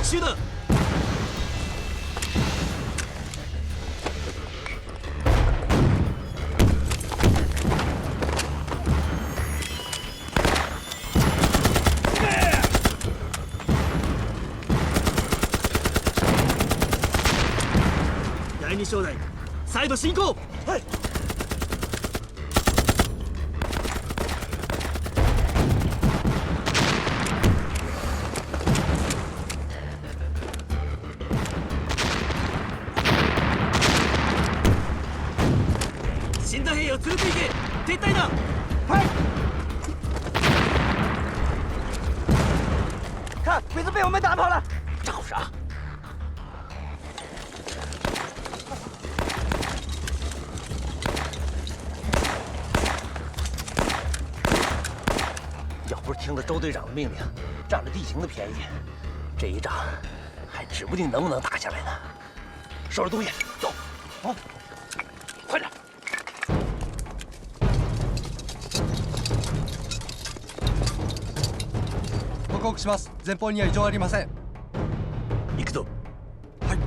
襲だ。第二小隊再度進行。はい。死んだ兵を連れて行け。撤退だ。快！看，鬼子被我们打跑了。找啥？要不是听了周队长的命令，占了地形的便宜，这一仗还指不定能不能打下来呢。收拾东西，走。好，快点。報告します。前方には異常ありません。行くぞ。はい。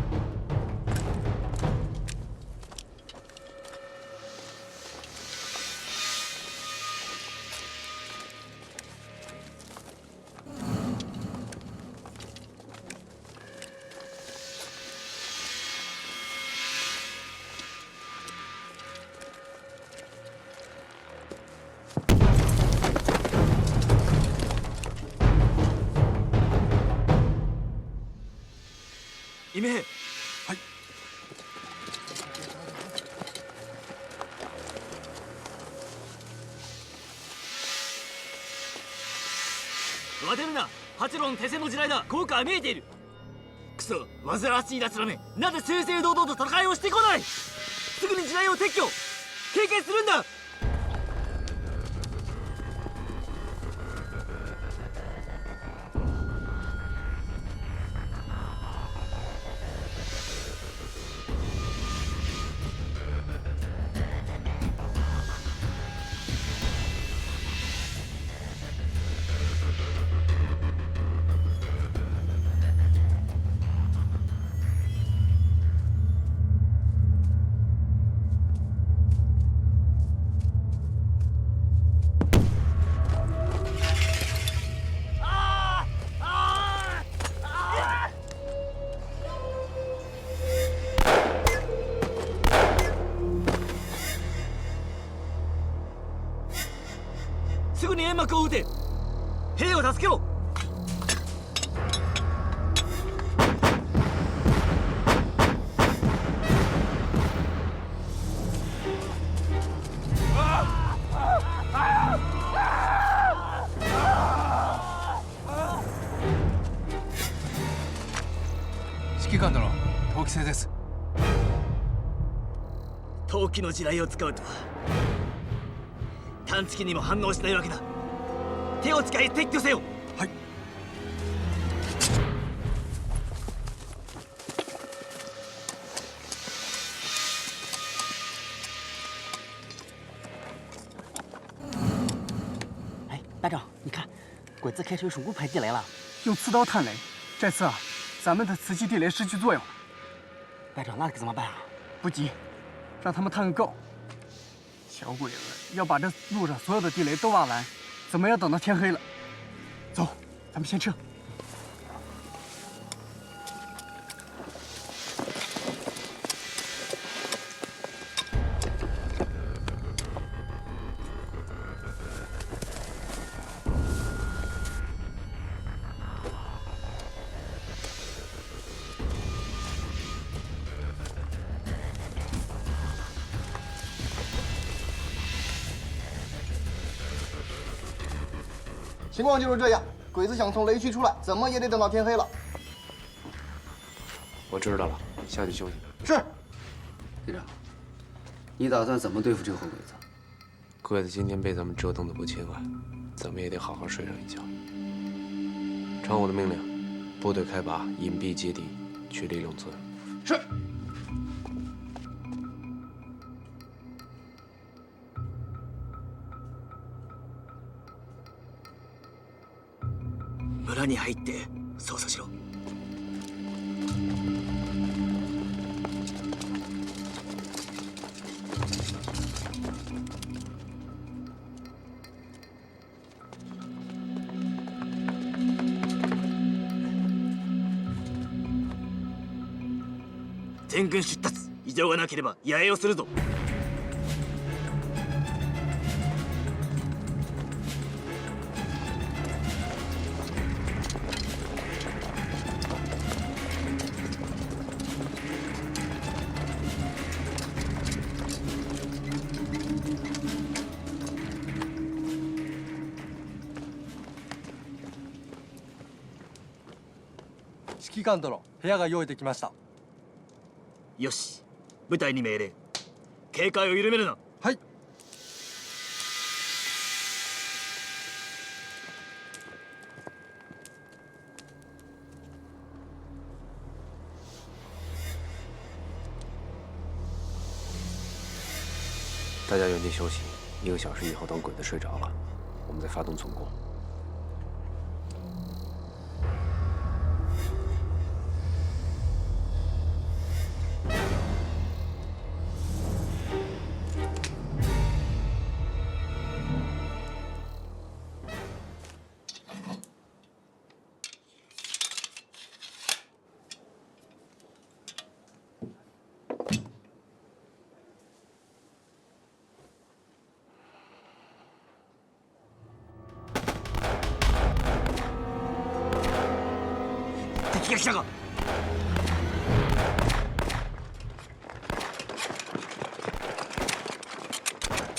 イメ兵。はい。慌てるな。八郎の手製の地雷だ。効果は見えている。クソ、煩わしい奴らめ。なぜ正々堂々と戦いをしてこない。すぐに地雷を撤去。経験するんだ。すぐに煙幕を撃て。兵を助けろ。指揮官殿、陶器製です。陶器の地雷を使うとは探知機にも反応しないわけだ。手を使い撤去せよ。はい。哎，班长，你看，鬼子开水鼠不排地雷了。用刺刀探雷，这次啊，咱们的磁吸地雷失去作用了。班长，那可怎么办啊？不急，让他们探个够。小鬼子要把这路上所有的地雷都挖完，怎么也等到天黑了。走，咱们先撤。情况就是这样，鬼子想从雷区出来，怎么也得等到天黑了。我知道了，下去休息。是。队长，你打算怎么对付这伙鬼子？鬼子今天被咱们折腾得不轻啊，怎么也得好好睡上一觉。传我的命令，部队开拔，隐蔽接敌，去利永村。是。村に入って捜査しろ。全軍出立。異常がなければ野営をするぞ。指揮官殿、部屋が用意できました。よし、部隊に命令。警戒を緩めるな。はい。大家原地休息，1个小时以后，等鬼子睡着了，我们再发动总攻。敵が来たか。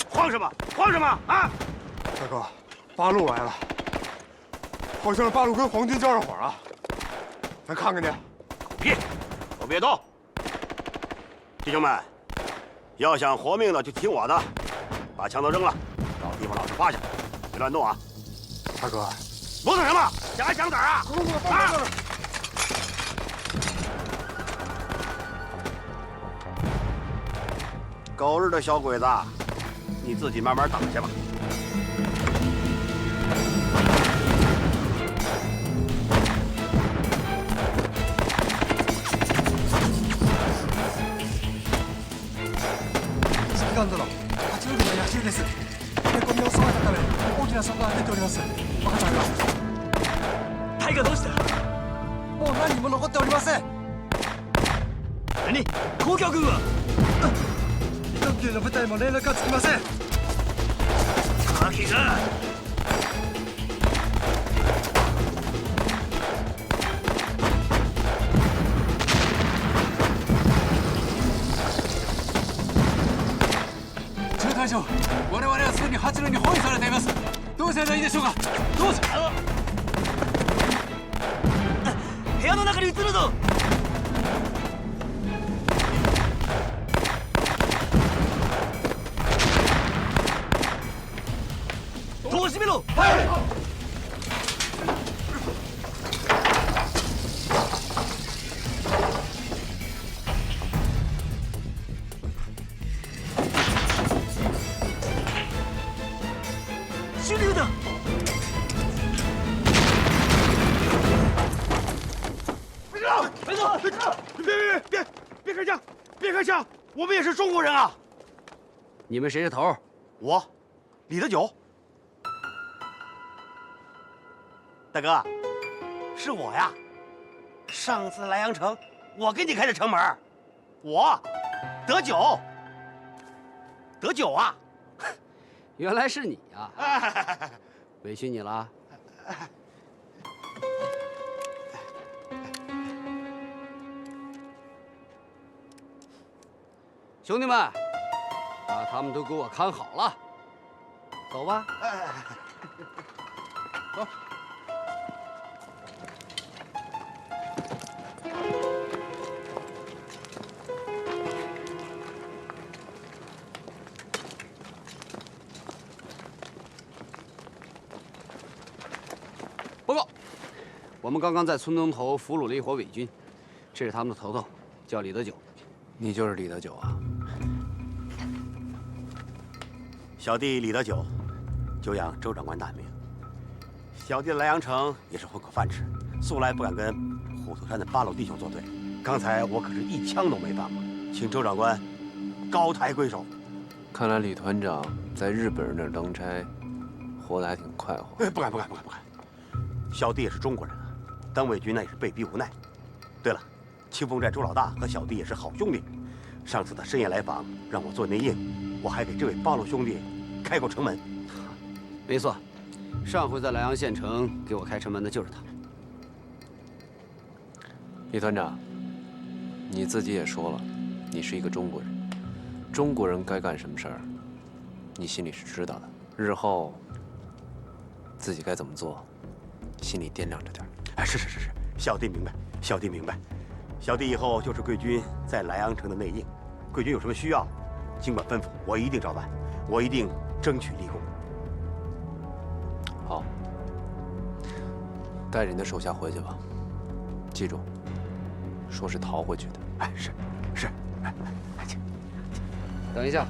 慌什么？慌什么啊！大哥，八路来了，好像是八路跟皇军交上火了，咱看看去。别，都别动！弟兄们，要想活命的就听我的，把枪都扔了，找地方老实趴下，别乱动啊！大哥，磨蹭什么？想挨枪子啊！啊！狗日的小鬼子，你自己慢慢打去吧。指揮官殿、八路軍の野襲です。へこみを備えたため大きな損害が出ております。分かったか。隊がどうした？もう何人も残っておりません。何？公共軍は？特急の部隊も連絡がつきません。カキが。中隊長、我々はすでに八路に包囲されています。どうすればいいでしょうか。どうぞ。部屋の中に移るぞ。戸を閉めろ。はい。手榴弹。别动！别开枪！别开枪！我们也是中国人啊！你们谁是头？我，李德九。大哥，是我呀！上次来阳城，我给你开的城门，我，德九，德九啊！原来是你呀！委屈你了。兄弟们，把他们都给我看好了。走吧。走。报告，我们刚刚在村东头俘虏了一伙伪军，这是他们的头头，叫李德九。你就是李德九啊？小弟李德九，久仰周长官大名。小弟来阳城也是混口饭吃，素来不敢跟虎头山的八路弟兄作对。刚才我可是一枪都没放过，请周长官高抬贵手。看来李团长在日本人那儿当差，活得还挺快活。不敢。小弟也是中国人啊，当伪军那也是被逼无奈。对了，清风寨周老大和小弟也是好兄弟，上次他深夜来访，让我做内应，我还给这位八路兄弟开过城门。没错，上回在莱阳县城给我开城门的就是他。李团长，你自己也说了，你是一个中国人，中国人该干什么事儿，你心里是知道的。日后自己该怎么做，心里掂量着点。哎，是，小弟明白，小弟明白。小弟以后就是贵军在莱阳城的内应，贵军有什么需要，尽管吩咐，我一定照办，我一定争取立功。好，带着你的手下回去吧，记住，说是逃回去的。哎，是，哎，请。等一下。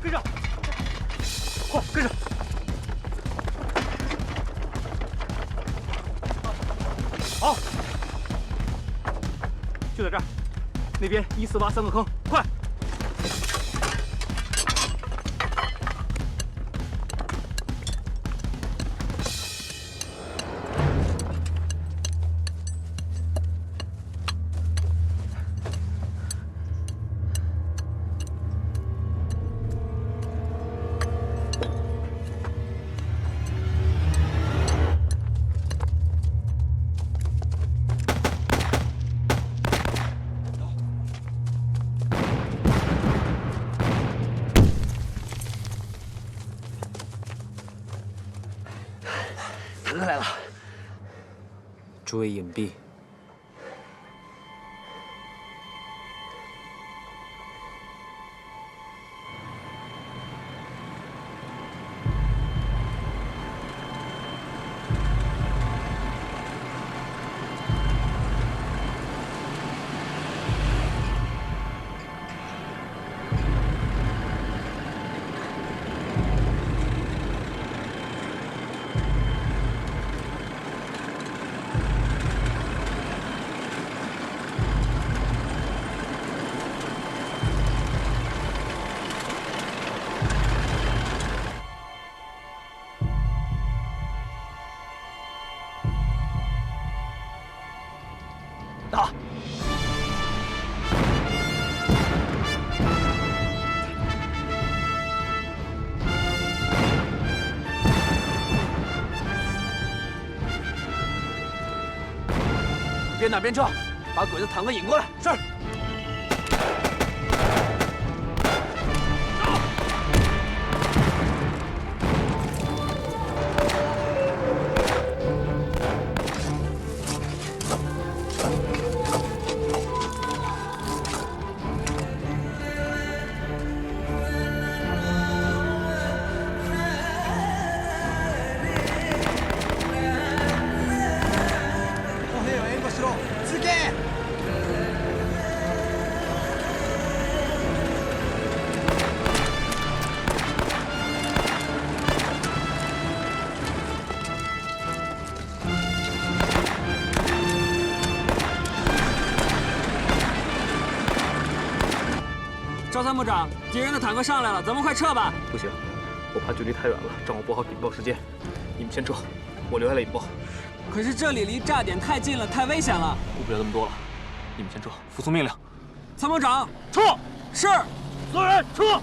跟上，快跟上！好，就在这儿，那边依次挖3个坑，快！人来了，注意隐蔽。打！边打边撤，把鬼子坦克引过来。是。赵参谋长，敌人的坦克上来了，咱们快撤吧！不行，我怕距离太远了，掌握不好引爆时间。你们先撤，我留下来引爆。可是这里离炸点太近了，太危险了。顾不了那么多了，你们先撤，服从命令。参谋长，撤！是。所有人撤！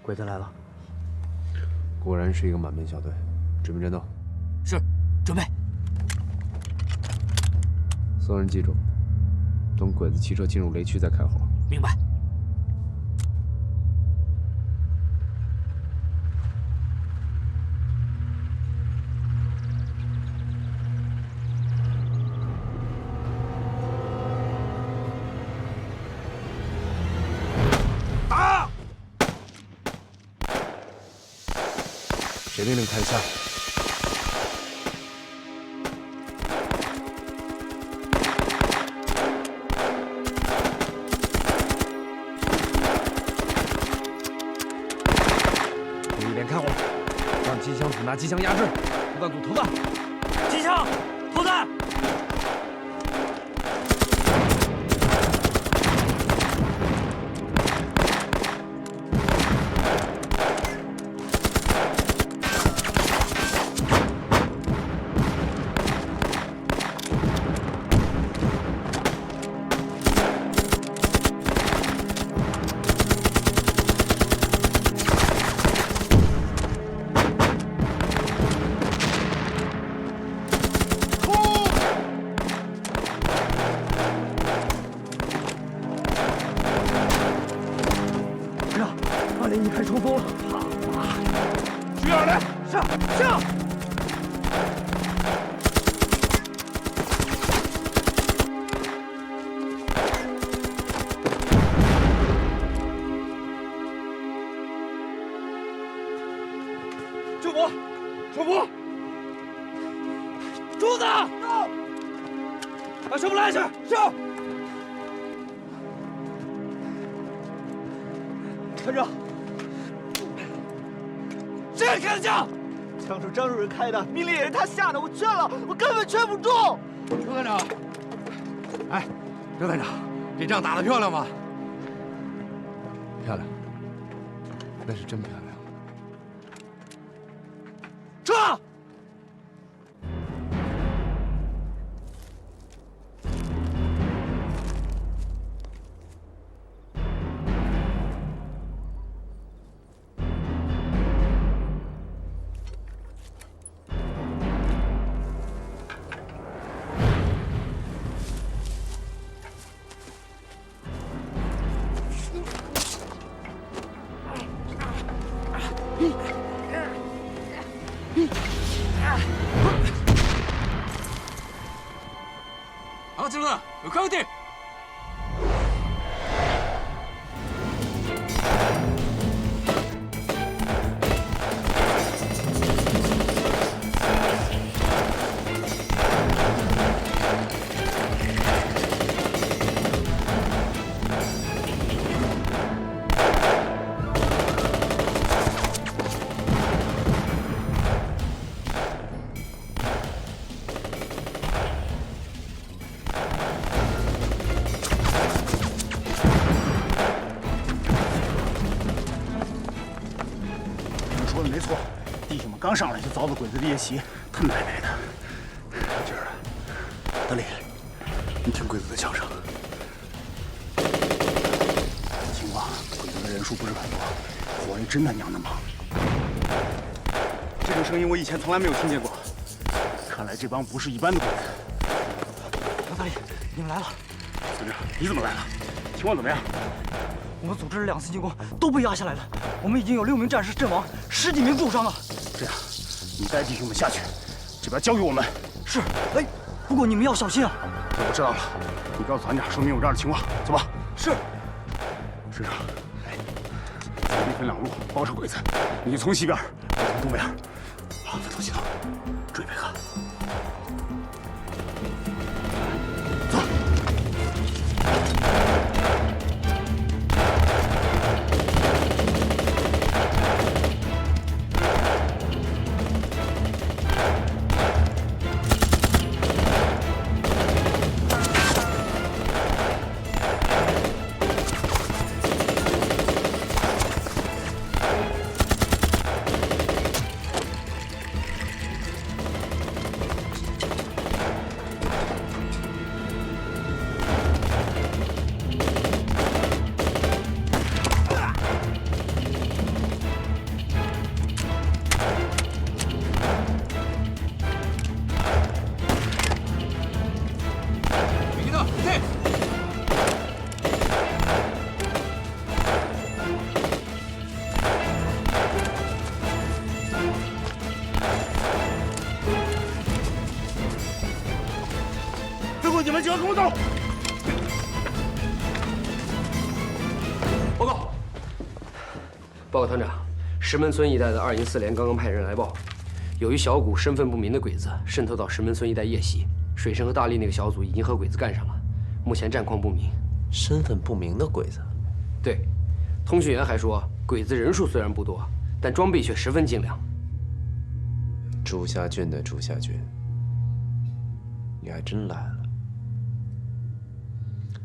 鬼子来了。果然是一个满编小队，准备战斗。是，准备。所有人记住，等鬼子汽车进入雷区再开火。明白。打！谁命令开的枪？ 机枪组拿机枪压制，投弹组投弹，机枪投弹。开冲锋了！徐二来，上上！救火！冲锋！柱子，到！把全部拉下去！上！团长。 谁开的枪？枪是张主任开的，命令也是他下的，我劝了，我根本劝不住。刘团长，哎，刘团长，这仗打得漂亮吗？漂亮，那是真漂亮。撤！好，记住了，有快点！说的没错，弟兄们刚上来就遭到鬼子的夜袭，他奶奶的！今儿，德里，你听鬼子的叫声，情况，鬼子的人数不是很多，活人真他娘的忙。这种声音我以前从来没有听见过，看来这帮不是一般的鬼子。老大爷，你们来了。村长，你怎么来了？情况怎么样？ 我们组织了2次进攻，都被压下来了。我们已经有6名战士阵亡，10几名重伤了。这样，你带弟兄们下去，这边交给我们。是。哎，不过你们要小心啊。我知道了，你告诉团长，说明有这样的情况，走吧。是。师长，咱们分2路包抄鬼子，你从西边，我从东边。好，分头行动，注意配合。走。 师报告团长，石门村一带的2营4连刚刚派人来报，有一小股身份不明的鬼子渗透到石门村一带夜袭，水生和大力那个小组已经和鬼子干上了，目前战况不明。身份不明的鬼子？对，通讯员还说，鬼子人数虽然不多，但装备却十分精良。朱家俊的朱家俊，你还真来了。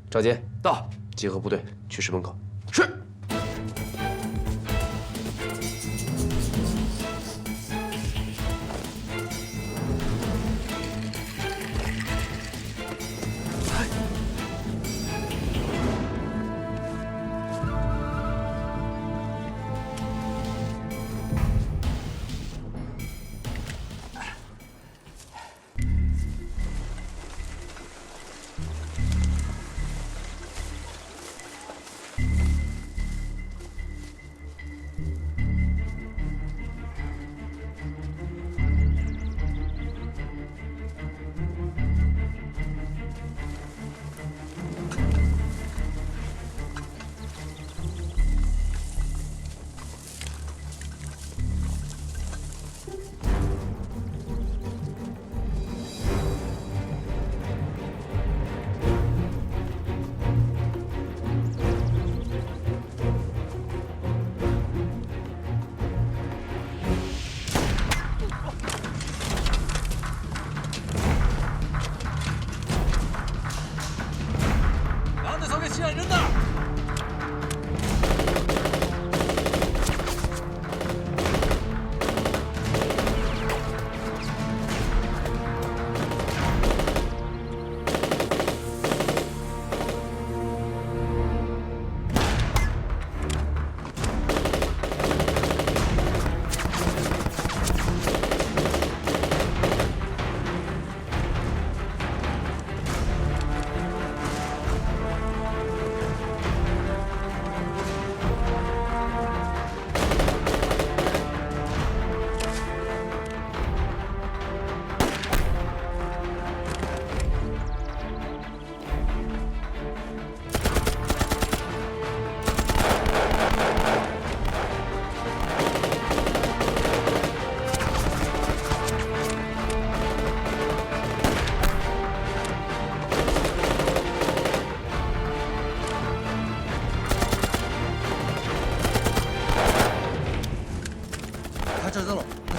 赵杰，到，集合部队去石门口。是。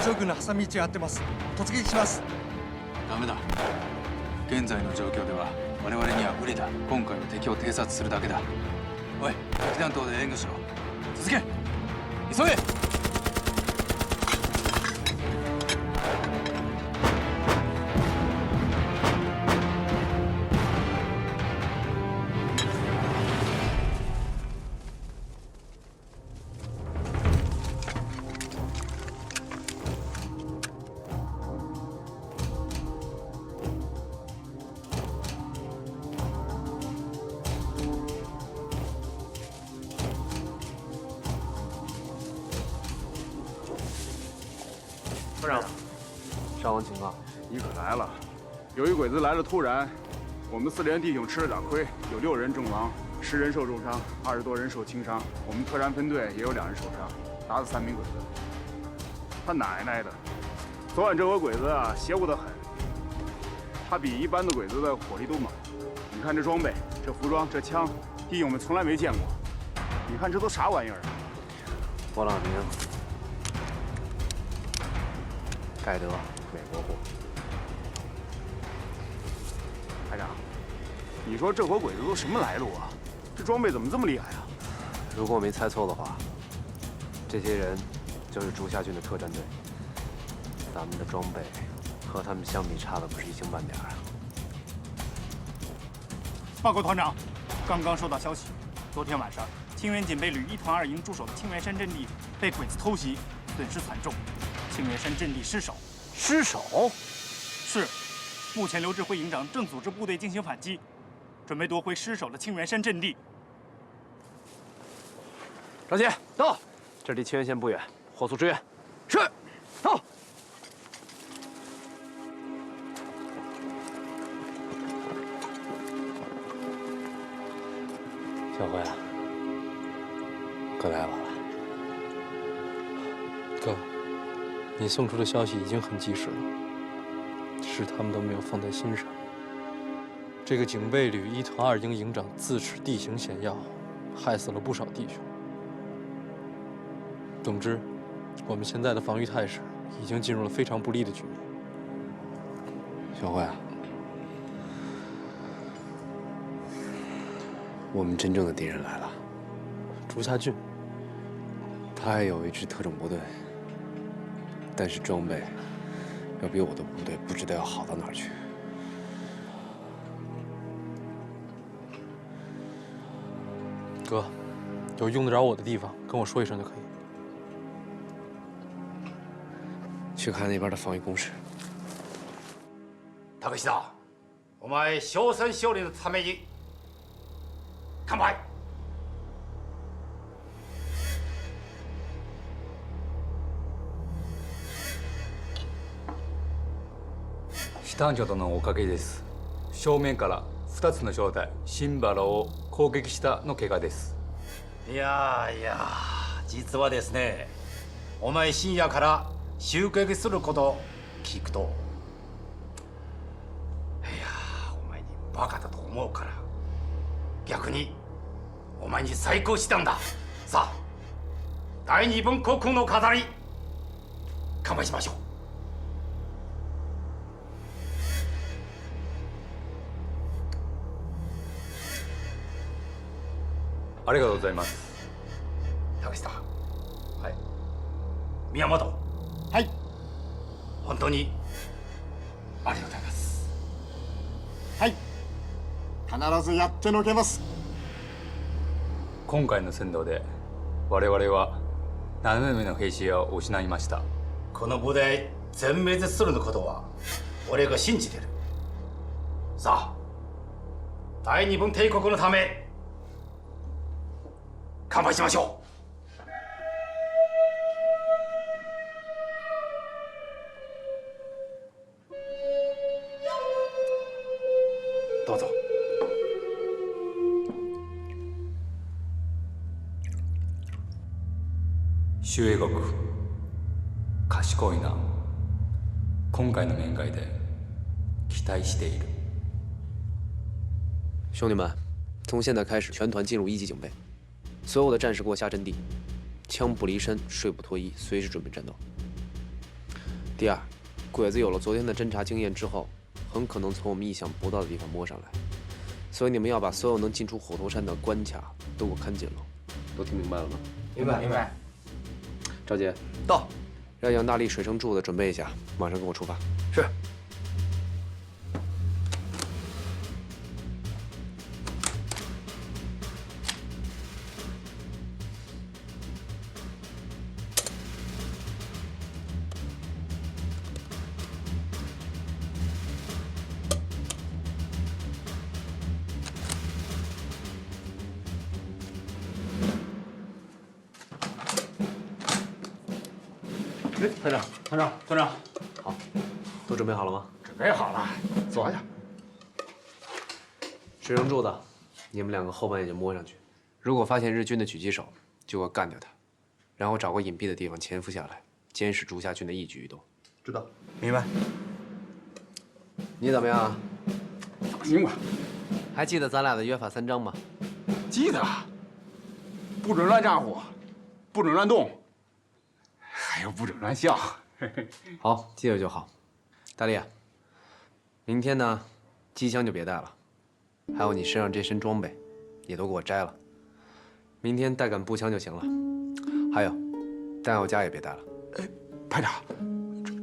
上軍の挟み撃ちをやってます。突撃します。ダメだ。現在の状況では我々には無理だ。今回は敵を偵察するだけだ。おい、敵弾頭で援護しろ。続け。急げ。团长，伤亡情况？你可来了！由于鬼子来的突然，我们4连弟兄吃了点亏，有6人阵亡，10人受重伤，20多人受轻伤。我们特战分队也有2人受伤，打死3名鬼子。他奶奶的！昨晚这伙鬼子啊，邪乎得很。他比一般的鬼子的火力都猛。你看这装备、这服装、这枪，弟兄们从来没见过。你看这都啥玩意儿啊？勃朗宁。盖德，美国货。排长，你说这伙鬼子都什么来路啊？这装备怎么这么厉害啊？如果我没猜错的话，这些人就是竹下郡的特战队。咱们的装备和他们相比，差的不是一星半点啊！报告团长，刚刚收到消息，昨天晚上清源警备旅1团2营驻守的清源山阵地被鬼子偷袭，损失惨重。清源山阵地失守，失守？是。目前刘志辉营长正组织部队进行反击，准备夺回失守的清源山阵地。张杰，到，这离清源县不远，火速支援。是，到。小辉，可来晚了。你送出的消息已经很及时了，只是他们都没有放在心上。这个警备旅1团2营营长自恃地形险要，害死了不少弟兄。总之，我们现在的防御态势已经进入了非常不利的局面。小慧啊，我们真正的敌人来了。竹下郡，他也有一支特种部队，但是装备要比我的部队不知道要好到哪儿去。哥，有用得着我的地方，跟我说一声就可以。去看那边的防御工事。竹下，お前勝戦勝利のために乾杯。シタンジョ殿のおかげです。正面から2つの正体シンバラを攻撃したの怪我です。いやいや、実はですね、お前深夜から襲撃すること聞くと、いやお前にバカだと思うから、逆にお前に再興したんだ。さあ、第二分国の飾り乾杯しましょう。ありがとうございます。竹下、はい、宮本、はい、本当にありがとうございます。はい、必ずやってのけます。今回の戦闘で我々は7名の兵士を失いました。この部隊全滅するのことは俺が信じてる。さあ、大日本帝国のため乾杯しましょう。どうぞ。周英国、賢いな。今回の面会で期待している。兄弟们，从现在开始，全团进入1级警备。所有的战士给我下阵地，枪不离身，水不脱衣，随时准备战斗。第二，鬼子有了昨天的侦察经验之后，很可能从我们意想不到的地方摸上来，所以你们要把所有能进出虎头山的关卡都给我看紧了。都听明白了吗？明白，明白。赵杰，到。让杨大力、水生柱子准备一下，马上跟我出发。是。团长，团长，团长，好，都准备好了吗？准备好了，坐下。水生柱子，你们2个后半夜就摸上去，如果发现日军的狙击手，就给我干掉他，然后找个隐蔽的地方潜伏下来，监视竹下郡的一举一动。知道，明白。你怎么样？放心吧。还记得咱俩的约法3章吗？记得。不准乱咋呼，不准乱动。还有不准乱笑。好，记着就好。大力，明天呢，机枪就别带了，还有你身上这身装备，也都给我摘了。明天带杆步枪就行了。还有，弹药夹也别带了。哎，排长，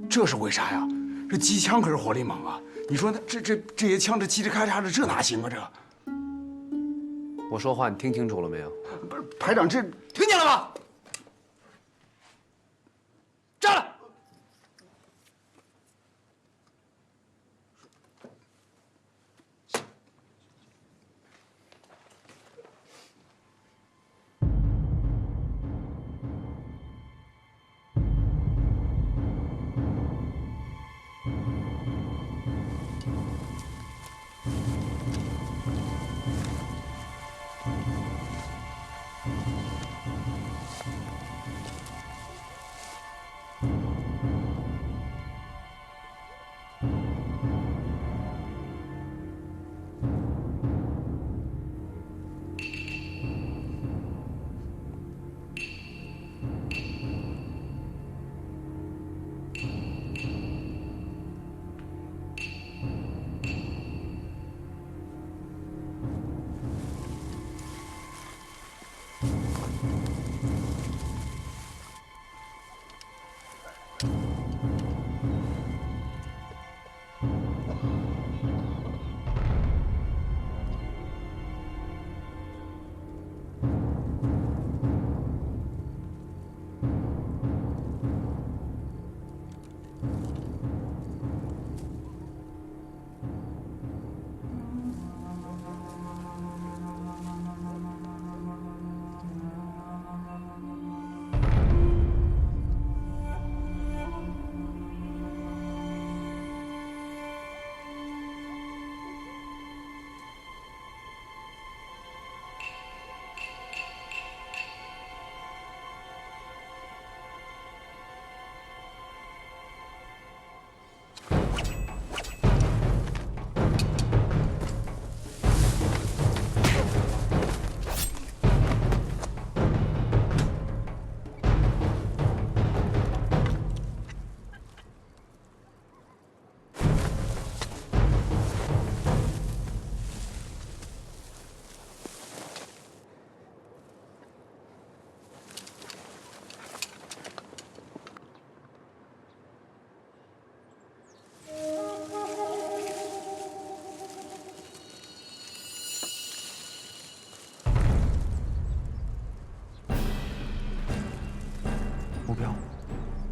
这是为啥呀？这机枪可是火力猛啊！你说这些枪这嘁哩咔嚓的，这哪行啊？这。我说话你听清楚了没有？不是，排长，这听见了吗？站了！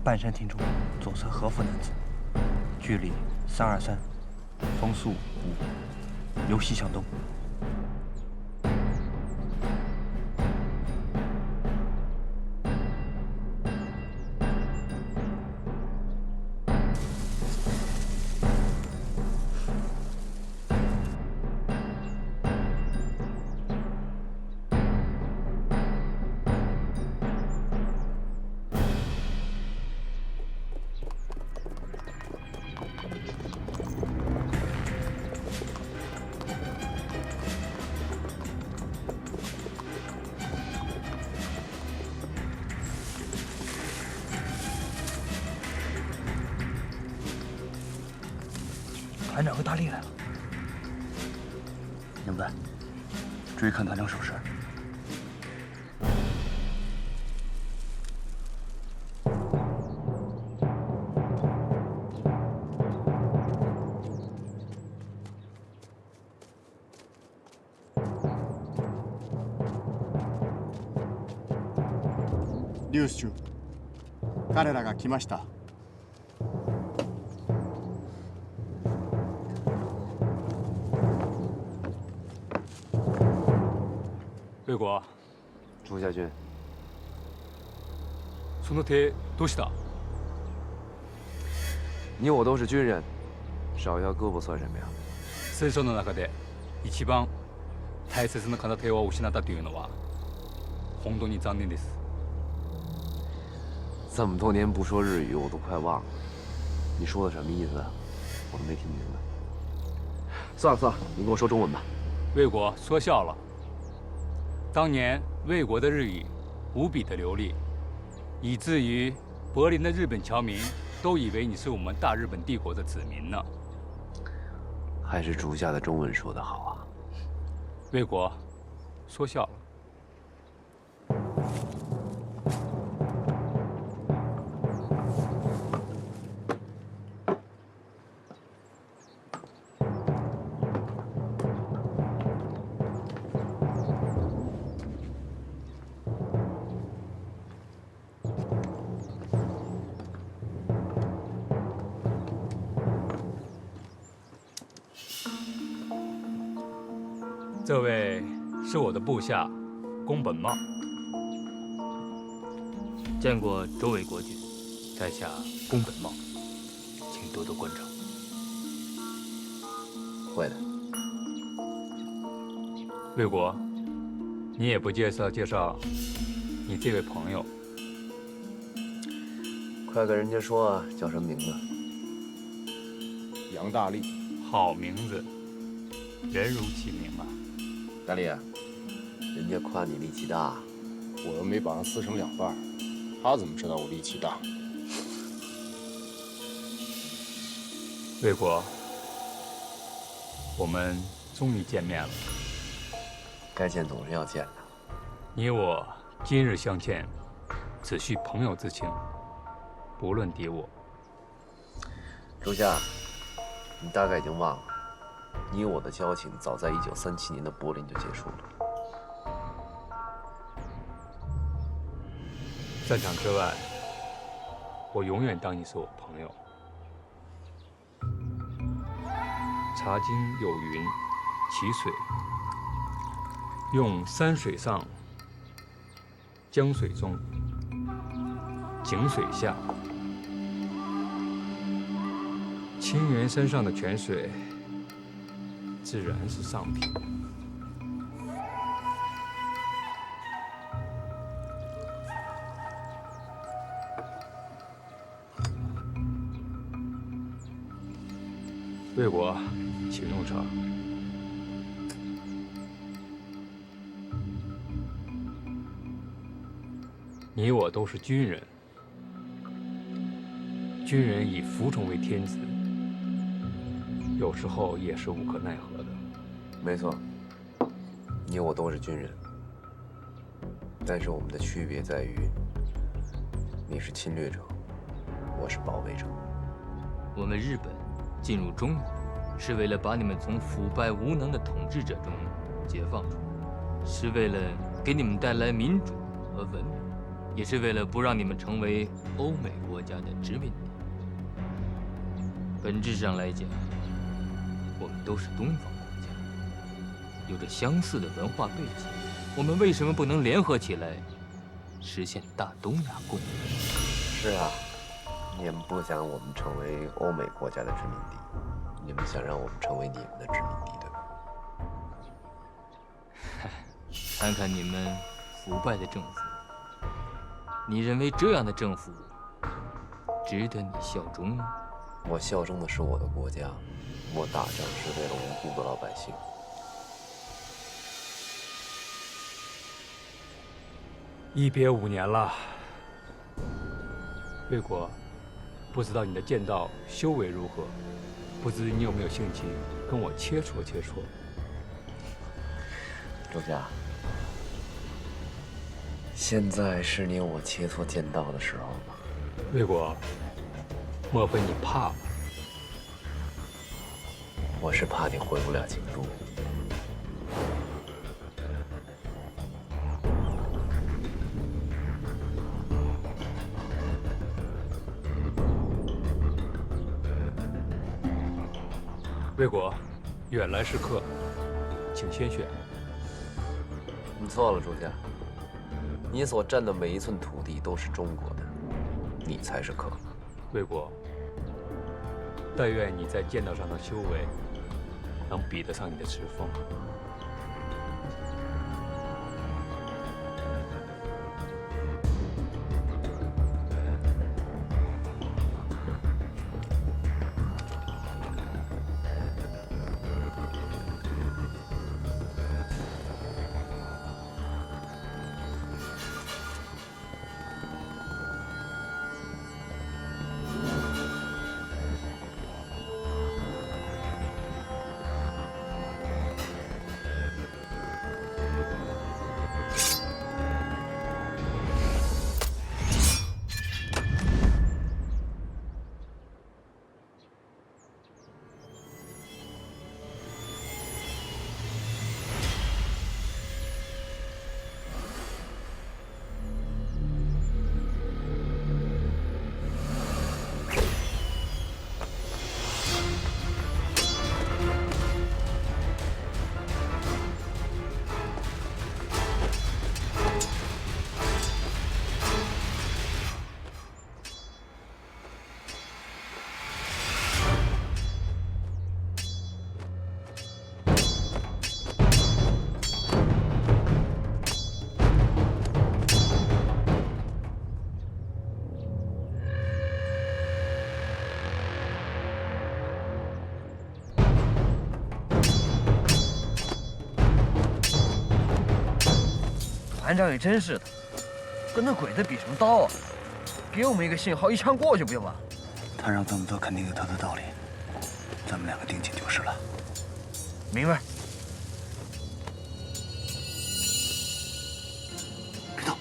半山亭中左侧和服男子，距离323，风速5，由西向东。团长和大力来了。明白。追看团长手势。リュウスチュ、彼らが来ました。魏国，朱家军，その手どうした？你我都是军人，少一条胳膊算什么呀？戦争の中で一番大切な片手を失ったというのは本当に残念です。这么多年不说日语，我都快忘了。你说的什么意思？我都没听明白。算了算了，你跟我说中文吧。魏国说笑了。当年魏国的日语无比的流利，以至于柏林的日本侨民都以为你是我们大日本帝国的子民呢。还是竹下的中文说得好啊。魏国说笑了。这位是我的部下宫本茂，见过周伟国君，在下宫本茂，请多多关照。会的。魏国，你也不介绍介绍你这位朋友？快跟人家说啊，叫什么名字？杨大力。好名字，人如其名啊。大力，人家夸你力气大，我又没把他撕成2半，他怎么知道我力气大？魏国，我们终于见面了。该见总是要见的。你我今日相见，只需朋友之情，不论敌我。朱夏，你大概已经忘了。你我的交情早在1937年的柏林就结束了。战场之外，我永远当你是我朋友。茶经有云：其水，用山水上，江水中，井水下。清源山上的泉水，自然是上品。魏国，请用茶。你我都是军人，军人以服从为天职，有时候也是无可奈何的。没错，你我都是军人，但是我们的区别在于，你是侵略者，我是保卫者。我们日本进入中原，是为了把你们从腐败无能的统治者中解放出来，是为了给你们带来民主和文明。也是为了不让你们成为欧美国家的殖民地。本质上来讲，我们都是东方国家，有着相似的文化背景，我们为什么不能联合起来，实现大东亚共荣？是啊，你们不想我们成为欧美国家的殖民地，你们想让我们成为你们的殖民地，对吧？看看你们腐败的政府，你认为这样的政府值得你效忠吗？我效忠的是我的国家，我打仗是为了无辜的老百姓。一别5年了，魏国，不知道你的剑道修为如何？不知你有没有兴趣跟我切磋切磋？周家，现在是你我切磋剑道的时候吗？魏国，莫非你怕吗？我是怕你回不了京都。魏国，远来是客，请先选。你错了，朱家。你所占的每一寸土地都是中国的，你才是客。魏国，但愿你在剑道上的修为能比得上你的池峰。团长也真是的，跟那鬼子比什么刀啊？给我们一个信号，一枪过去不就完了？他让这么做肯定有他的道理，咱们两个定紧就是了。明白。别动。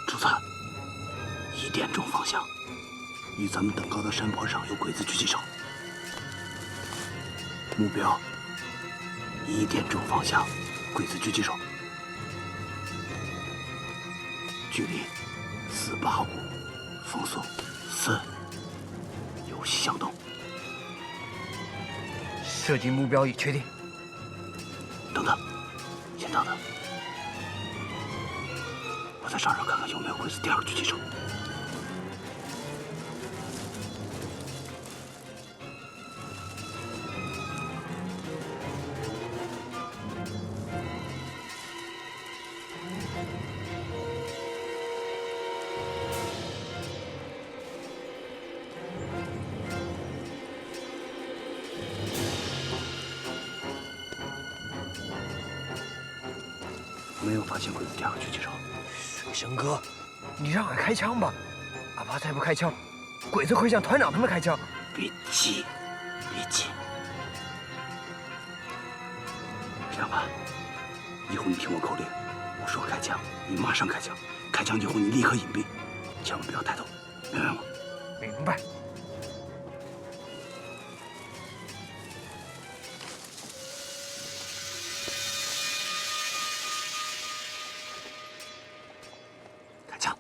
主子，1点钟方向，与咱们等高的山坡上有鬼子狙击手。目标1点钟方向，鬼子狙击手。距离485，风速4，有戏向东。射击目标已确定。等等，先等等。我在山上看看有没有鬼子第2个狙击手。没有发现鬼子第2个狙击手。水生哥，你让俺开枪吧，哪怕再不开枪，鬼子会向团长他们开枪。别急，别急。这样吧，以后你听我口令，我说开枪，你马上开枪，开枪以后你立刻隐蔽，千万不要抬头，明白吗？明白。开枪！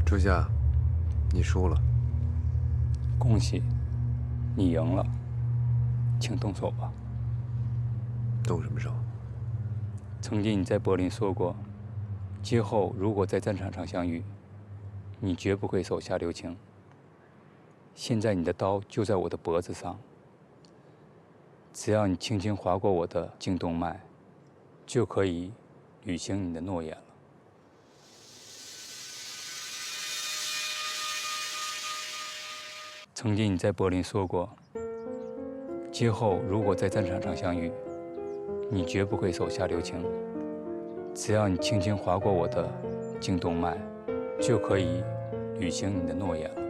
朱夏，你输了。恭喜，你赢了，请动手吧。动什么手？曾经你在柏林说过，今后如果在战场上相遇，你绝不会手下留情。现在你的刀就在我的脖子上，只要你轻轻划过我的颈动脉，就可以履行你的诺言了。曾经你在柏林说过，今后如果在战场上相遇，你绝不会手下留情。只要你轻轻划过我的颈动脉，就可以履行你的诺言了。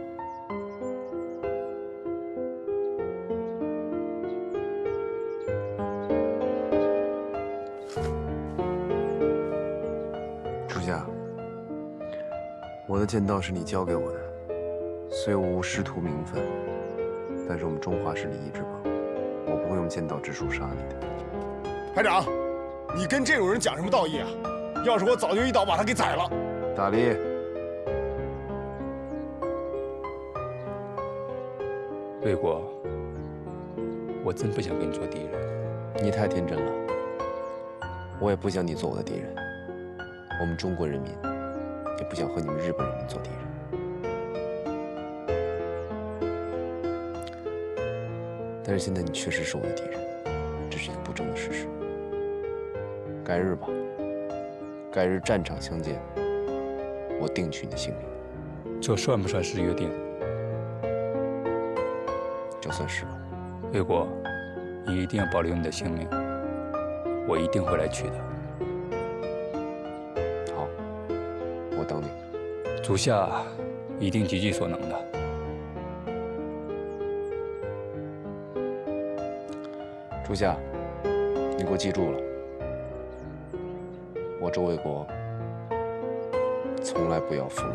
朱夏，我的剑道是你教给我的。虽我无师徒名分，但是我们中华是礼仪之邦，我不会用剑道之术杀你的。排长，你跟这种人讲什么道义啊？要是我早就一刀把他给宰了。大力，魏国，我真不想跟你做敌人。你太天真了，我也不想你做我的敌人。我们中国人民也不想和你们日本人民做敌人。但是现在你确实是我的敌人，这是一个不争的事实。改日吧，改日战场相见，我定取你的性命。这算不算是约定？就算是吧。魏国，你一定要保留你的性命，我一定会来取的。好，我等你。足下一定竭尽所能的。朱夏，你给我记住了，我周卫国从来不要俘虏。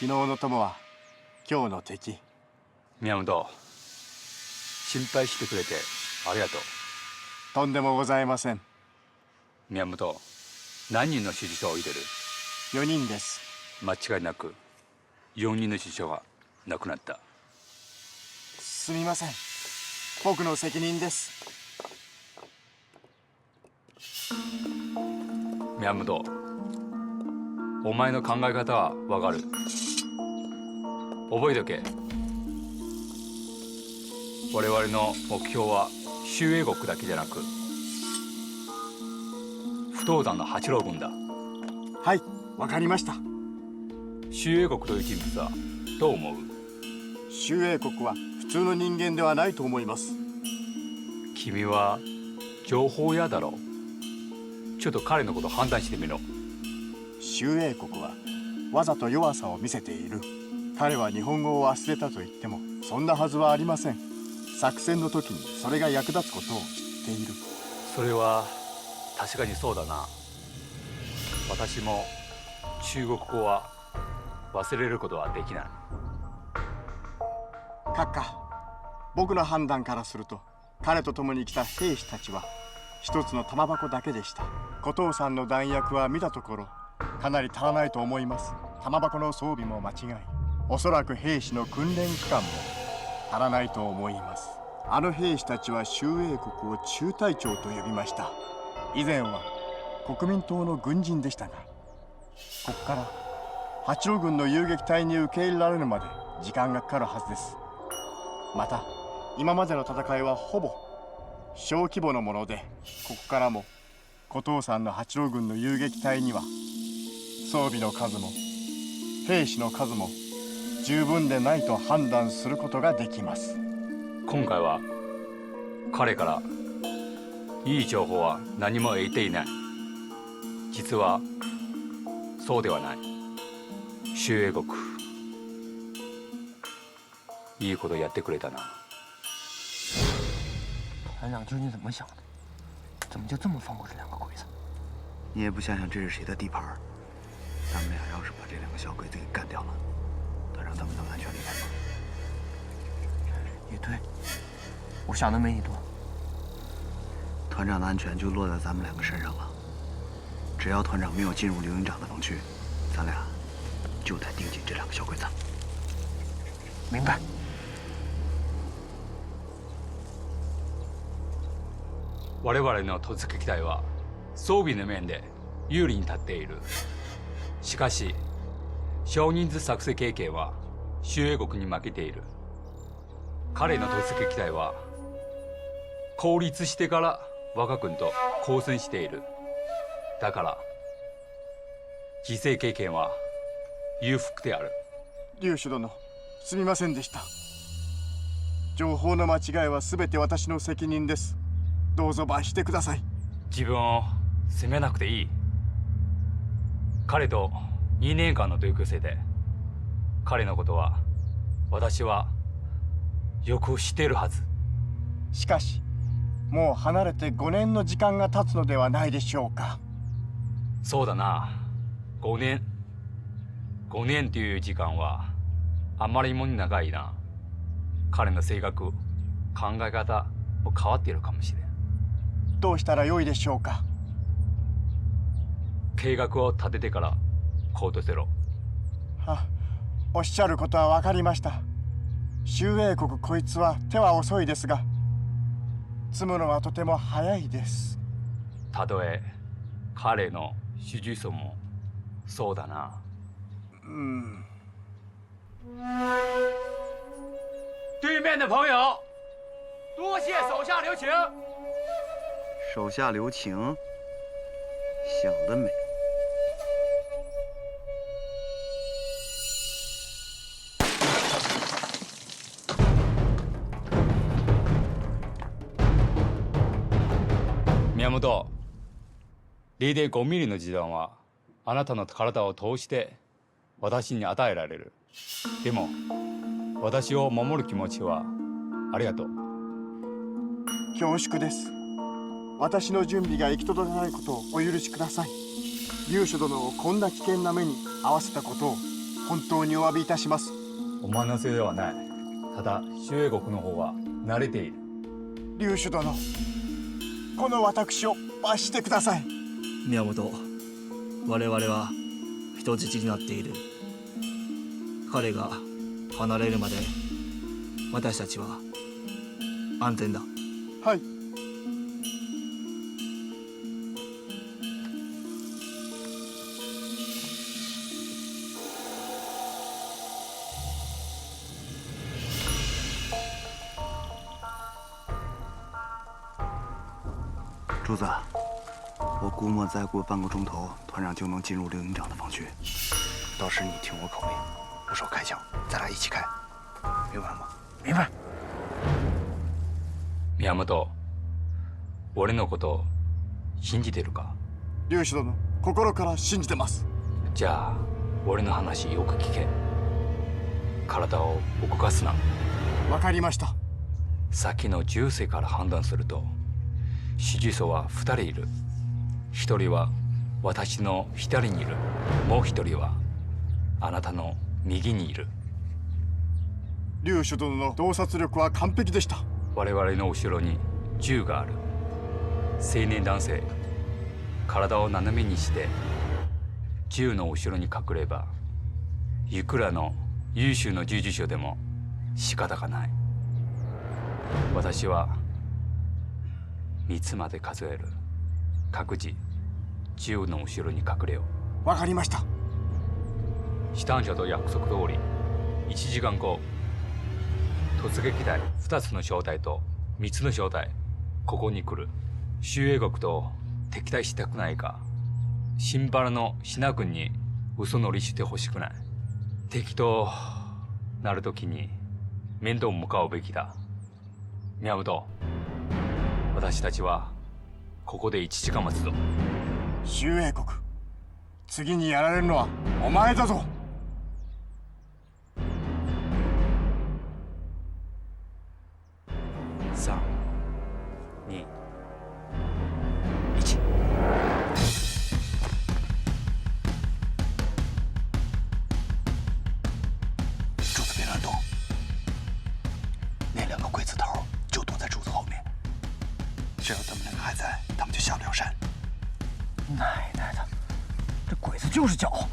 昨日の友は今日の敵。宮本、心配してくれてありがとう。とんでもございません。宮本、何人の支持者を置いてる4人です。間違いなく4人の支持者が亡くなった。すみません。僕の責任です。宮本、お前の考え方はわかる。覚えとけ。我々の目標は周英国だけじゃなく不動山の八郎軍だ。はい、わかりました。周英国という人物はどう思う？周英国は普通の人間ではないと思います。君は情報屋だろう。ちょっと彼のこと判断してみろ。周英国はわざと弱さを見せている。彼は日本語を忘れたと言ってもそんなはずはありません。作戦の時にそれが役立つことを知っている。それは確かにそうだな。私も中国語は忘れることはできない。閣下、僕の判断からすると彼と共に来た兵士たちは一つの玉箱だけでした。古藤さんの弾薬は見たところかなり足らないと思います。玉箱の装備も間違い、おそらく兵士の訓練期間も足らないと思います。あの兵士たちは周英国を中隊長と呼びました。以前は国民党の軍人でしたが、ここから八郎軍の遊撃隊に受け入れられるまで時間がかかるはずです。また今までの戦いはほぼ小規模のもので、ここからも古藤さんの八郎軍の遊撃隊には装備の数も兵士の数も十分でないと判断することができます。今回は彼からいい情報は何も得ていない。実はそうではない。周英国いいことやってくれたな。团长究竟怎么想的？怎么就这么放过这两个鬼子？你也不想想这是谁的地盘？咱们俩要是把这两个小鬼子给干掉了，团长他们能安全离开吗？也对，我想的没你多。团长的安全就落在咱们两个身上了。只要团长没有进入刘营长的防区，咱俩就得盯紧这两个小鬼子。明白。我々の突撃隊は装備の面で有利に立っている。しかし少人数作戦経験は周英国に負けている。彼の突撃隊は効率してから我が軍と交戦している。だから犠牲経験は裕福である。劉主殿、すみませんでした。情報の間違いは全て私の責任です。どうぞ罰してください。自分を責めなくていい。彼と2年間の同級生で、彼のことは私はよく知っているはず。しかしもう離れて5年の時間が経つのではないでしょうか。そうだな。5年という時間はあまりにも長いな。彼の性格、考え方も変わっているかもしれん。どうしたらよいでしょうか。計画を立ててから行動せろ。おっしゃることは分かりました。周英国こいつは手は遅いですが、積むのはとても早いです。たとえ彼の主従層もそうだな。对面的朋友，多谢手下留情。手下留情，想得美。宮本、0.5ミリの時弾はあなたの体を通して私に与えられる。でも私を守る気持ちはありがとう。恐縮です。私の準備が行き届かないことをお許しください。劉主殿をこんな危険な目に遭わせたことを本当にお詫びいたします。お前のせいではない。ただ周英国の方は慣れている。劉主殿、この私を罰してください。宮本、我々は人質になっている。彼が離れるまで私たちは安全だ。はい。柱子，我估摸再过半个钟头，团长就能进入刘营长的防区。到时你听我口令，不手开枪，咱俩一起开，明白吗？明白。宮本、俺のこと信じてるか？龍志殿、心から信じてます。じゃあ俺の話よく聞け。体を動かすな。わかりました。さっきの銃声から判断すると、指示層は2人いる。1人は私の左にいる。もう1人はあなたの右にいる。龍志殿の洞察力は完璧でした。我々の後ろに銃がある。青年男性、体を斜めにして銃の後ろに隠れば、いくらの優秀な従事者でも仕方がない。私は3つまで数える。各自銃の後ろに隠れよう。わかりました。シタン社と約束通り、1時間後、突撃隊2つの小隊と3つの小隊、ここに来る。周英国と敵対したくないか、新原のシナ軍に嘘乗りしてほしくない。敵となるときに面倒を向かうべきだ。宮本、私たちはここで1時間待つぞ。周英国、次にやられるのはお前だぞ。3、2、1。柱子别乱动，那2个鬼子头就躲在柱子后面。只要他们2个还在，他们就下不了山。奶奶的，这鬼子就是狡。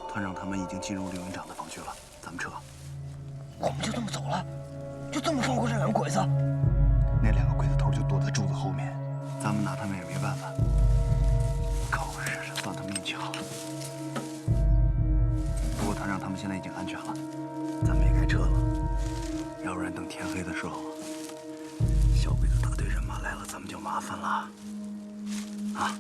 团长他们已经进入刘营长的防区了，咱们撤。我们就这么走了？就这么放过这2个鬼子？那2个鬼子头就躲在柱子后面，咱们拿他们也没办法。狗日的，算他命巧。不过团长他们现在已经安全了，咱们也该撤了。要不然等天黑的时候，小鬼子大队人马来了，咱们就麻烦了。啊！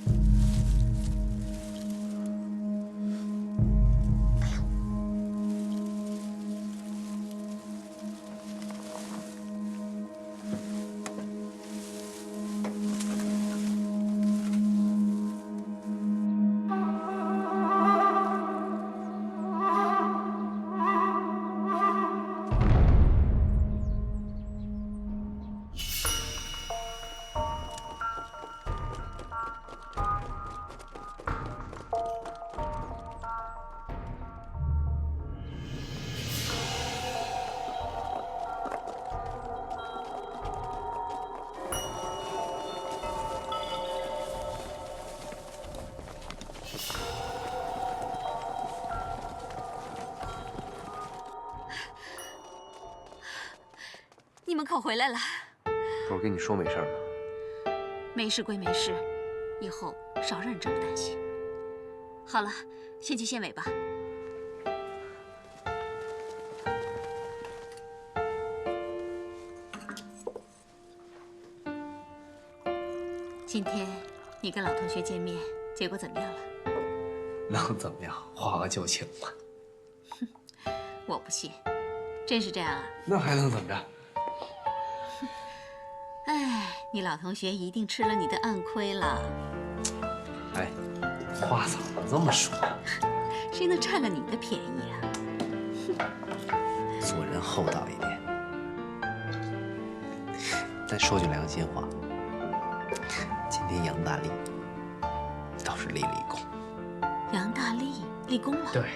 你们可回来了。不是跟你说没事吗？没事归没事，以后少让人这么担心。好了，先去县委吧。今天你跟老同学见面，结果怎么样了？能怎么样？化个旧情嘛。我不信，真是这样啊？那还能怎么着？哎，你老同学一定吃了你的暗亏了。哎，话怎么这么说？谁能占了你的便宜啊？做人厚道一点。但说句良心话，今天杨大力就是立了一功。杨大力立功了。对，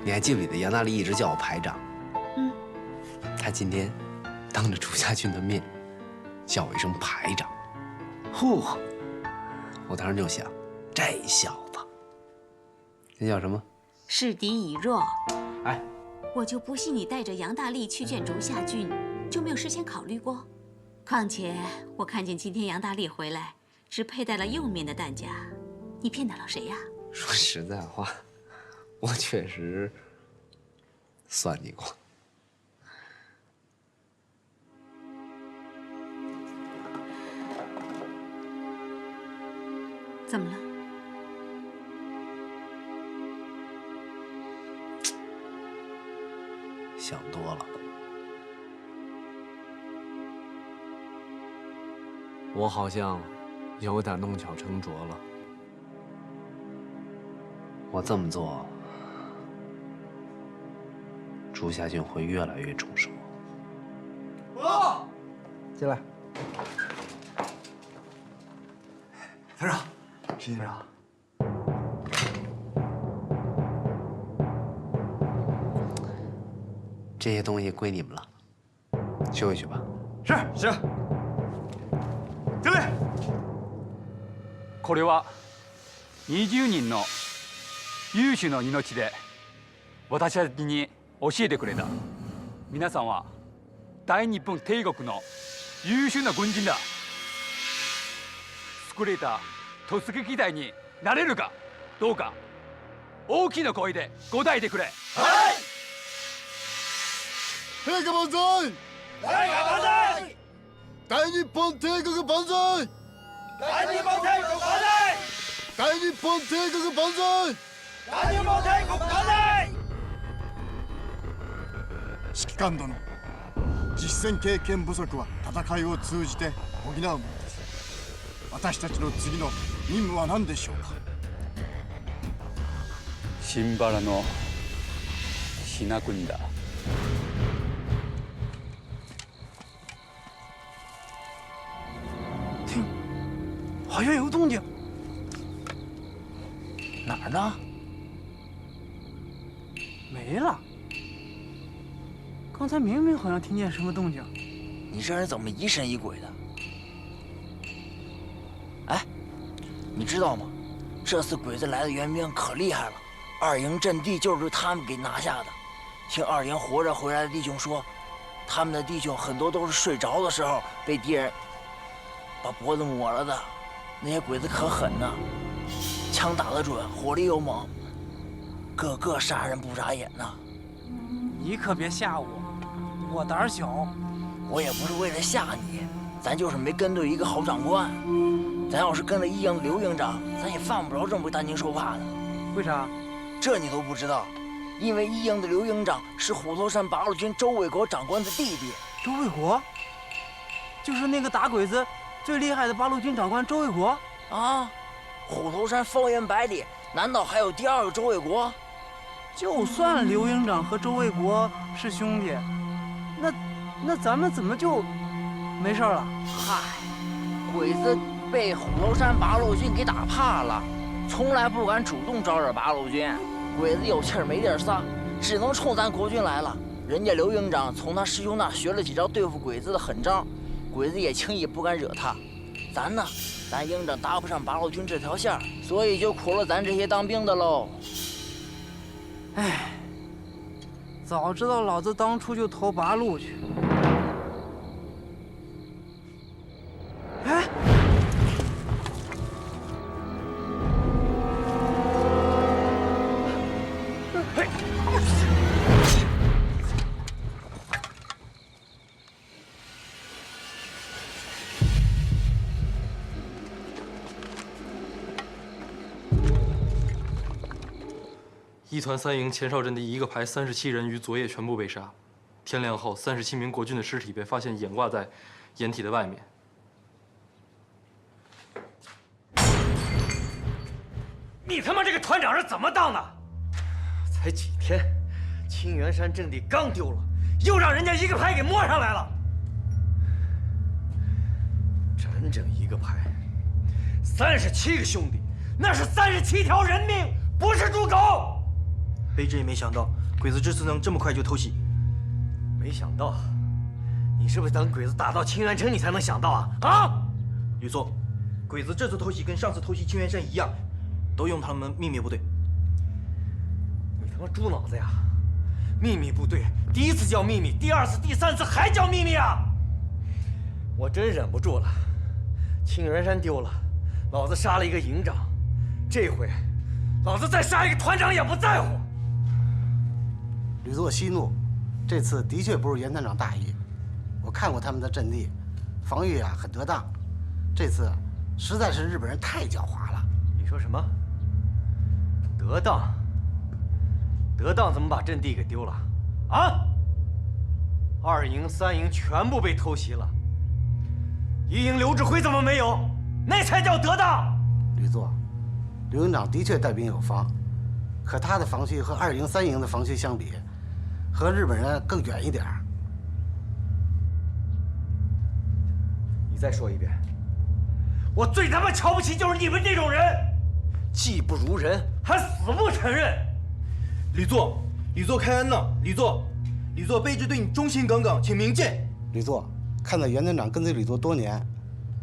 你还记不记得杨大力一直叫我排长？嗯，他今天当着朱家俊的面叫我一声排长。嚯！我当时就想，这小子，那叫什么？示敌以弱。哎，我就不信你带着杨大力去见竹下郡，就没有事先考虑过。况且我看见今天杨大力回来，只佩戴了右面的弹夹，你骗得了谁呀？说实在话，我确实算计过。怎么了？想多了。我好像有点弄巧成拙了。我这么做，朱家俊会越来越重视我。进来。团长，石队长。这些东西归你们了，休息去吧。是。进来。これは20人の有志の命で私たちに教えてくれた。皆さんは大日本帝国の優秀な軍人だ。優れた突撃隊になれるかどうか大きな声で答えてくれ。はい。陛下万歳！陛下万歳！大日本帝国万歳！大日本帝国万歳！大日本帝国万歳！大日本帝国万歳！指揮官殿、実戦経験不足は戦いを通じて補うものです。私たちの次の任務は何でしょうか。新原の品国だ。听，好像有动静。哪儿呢？没了。刚才明明好像听见什么动静。你这人怎么疑神疑鬼的？哎，你知道吗？这次鬼子来的援兵可厉害了，二营阵地就是他们给拿下的。听二营活着回来的弟兄说，他们的弟兄很多都是睡着的时候被敌人把脖子抹了的。那些鬼子可狠呐，枪打得准，火力又猛，个个杀人不眨眼呐。你可别吓我，我胆儿小。我也不是为了吓你，咱就是没跟对一个好长官。咱要是跟了一营的刘营长，咱也犯不着这么担惊受怕的。为啥？这你都不知道？因为一营的刘营长是虎头山八路军周卫国长官的弟弟。周卫国，就是那个打鬼子最厉害的八路军长官周卫国啊！虎头山方圆百里，难道还有第二个周卫国？就算刘营长和周卫国是兄弟，那咱们怎么就没事了？嗨，鬼子被虎头山八路军给打怕了，从来不敢主动招惹八路军。鬼子有气儿没地儿撒，只能冲咱国军来了。人家刘营长从他师兄那学了几招对付鬼子的狠招，鬼子也轻易不敢惹他。咱呢，咱营长搭不上八路军这条线，所以就苦了咱这些当兵的喽。哎，早知道老子当初就投八路去。哎，一团三营前哨阵地一个排37人于昨夜全部被杀。天亮后，37名国军的尸体被发现掩挂在掩体的外面。你他妈这个团长是怎么当的？才几天，青源山阵地刚丢了，又让人家一个排给摸上来了。整整一个排，37个兄弟，那是37条人命，不是猪狗。卑职也没想到鬼子这次能这么快就偷袭。没想到，你是不是等鬼子打到清源城你才能想到啊？啊！吕座，鬼子这次偷袭跟上次偷袭清源山一样，都用他们秘密部队。你他妈猪脑子呀！秘密部队第一次叫秘密，第二次、第三次还叫秘密啊！我真忍不住了。清源山丢了，老子杀了一个营长，这回老子再杀一个团长也不在乎。吕座息怒，这次的确不是袁团长大意。我看过他们的阵地，防御啊很得当。这次实在是日本人太狡猾了。你说什么？得当？得当怎么把阵地给丢了？啊！2营、3营全部被偷袭了。1营刘志辉怎么没有？那才叫得当！吕座，刘营长的确带兵有方，可他的防区和2营、3营的防区相比，和日本人更远一点。你再说一遍。我最他妈瞧不起就是你们这种人，技不如人还死不承认。吕座，吕座开恩呐！吕座，卑职对你忠心耿耿，请明鉴。吕座，看在袁团长跟随吕座多年，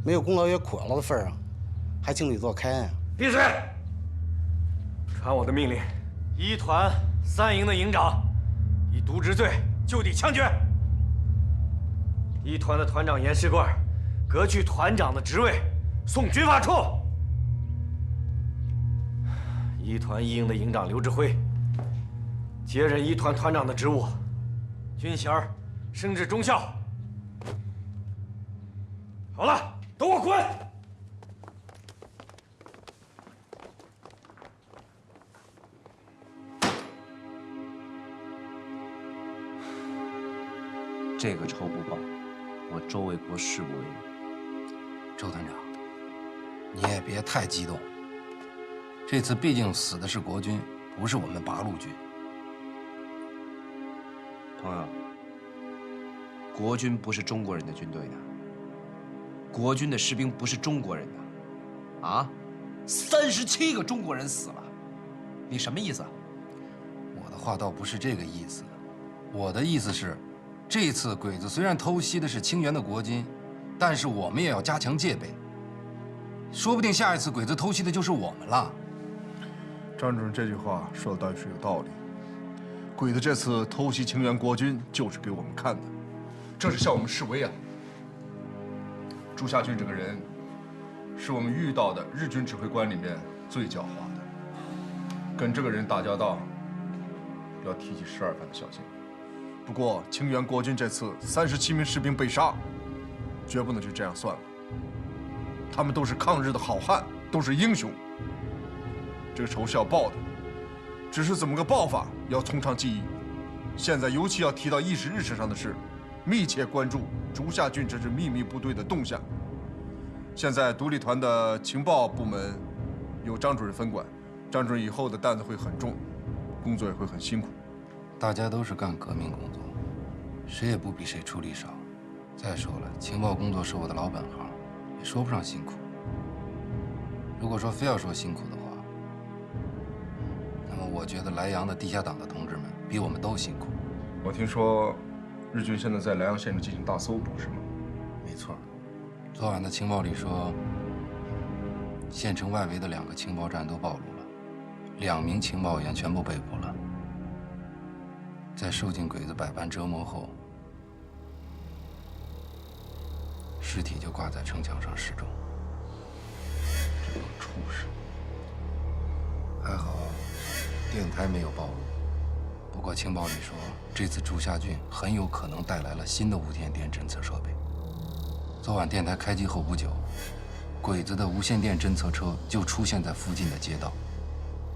没有功劳也苦劳的份上，还请吕座开恩啊！闭嘴！传我的命令，1团3营的营长以渎职罪就地枪决。1团的团长严世贵革去团长的职位，送军法处。1团1营的营长刘志辉接任1团团长的职务，军衔升至中校。好了，都给我滚！这个仇不报，我周卫国誓不为人。周团长，你也别太激动。这次毕竟死的是国军，不是我们八路军。朋友，国军不是中国人的军队的，国军的士兵不是中国人的，啊，37个中国人死了，你什么意思？我的话倒不是这个意思，我的意思是，这次鬼子虽然偷袭的是清源的国军，但是我们也要加强戒备，说不定下一次鬼子偷袭的就是我们了。张主任这句话说的倒是有道理。鬼子这次偷袭清源国军，就是给我们看的，这是向我们示威啊！朱夏俊这个人，是我们遇到的日军指挥官里面最狡猾的。跟这个人打交道，要提起12番的小心。不过清源国军这次37名士兵被杀，绝不能就这样算了。他们都是抗日的好汉，都是英雄。这个仇是要报的，只是怎么个报法，要从长计议。现在尤其要提到议事日程上的事，密切关注竹下郡这支秘密部队的动向。现在独立团的情报部门由张主任分管，张主任以后的担子会很重，工作也会很辛苦。大家都是干革命工作，谁也不比谁出力少。再说了，情报工作是我的老本行，也说不上辛苦。如果说非要说辛苦的话，那么我觉得莱阳的地下党的同志们比我们都辛苦。我听说日军现在在莱阳县里进行大搜捕，是吗？没错。昨晚的情报里说，县城外围的2个情报站都暴露了，2名情报员全部被捕了。在受尽鬼子百般折磨后，尸体就挂在城墙上示众。这帮畜生！还好，电台没有暴露。不过情报里说，这次竹下郡很有可能带来了新的无线电侦测设备。昨晚电台开机后不久，鬼子的无线电侦测车就出现在附近的街道，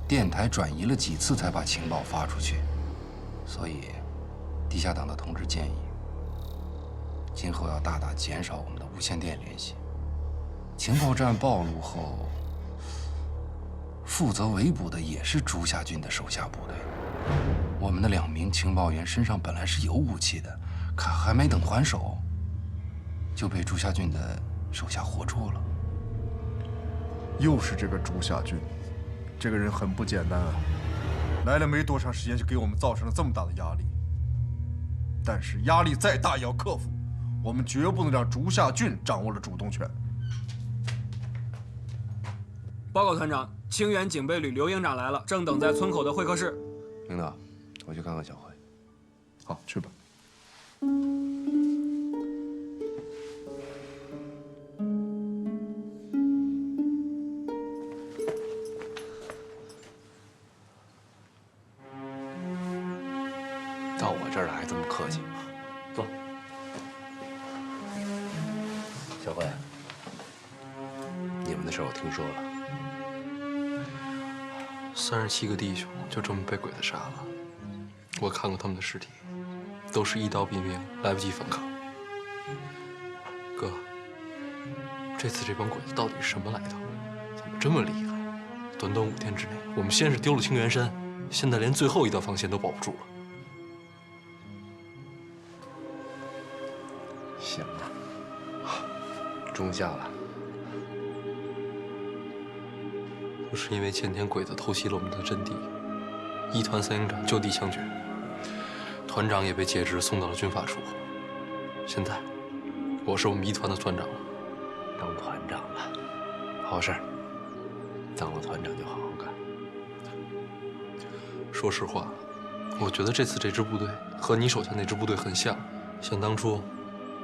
电台转移了几次才把情报发出去。所以，地下党的同志建议，今后要大大减少我们的无线电联系。情报站暴露后，负责围捕的也是竹下郡的手下部队。我们的2名情报员身上本来是有武器的，可还没等还手，就被竹下郡的手下活捉了。又是这个竹下俊，这个人很不简单啊！来了没多长时间，就给我们造成了这么大的压力。但是压力再大也要克服，我们绝不能让竹下俊掌握了主动权。报告团长，清源警备旅刘营长来了，正等在村口的会客室。领导，我去看看小慧。好，去吧。到我这儿来还这么客气，坐。小慧，你们的事我听说了。 37个弟兄就这么被鬼子杀了。我看过他们的尸体，都是一刀毙命，来不及反抗。哥，这次这帮鬼子到底是什么来头？怎么这么厉害？短短5天之内，我们先是丢了清源山，现在连最后一道防线都保不住了。行了，中下了。 不是因为前天鬼子偷袭了我们的阵地，一团3营长就地枪决，团长也被解职送到了军法处。现在，我是我们一团的团长了，当团长了，好事。当了团长就好好干。说实话，我觉得这次这支部队和你手下那支部队很像，想当初，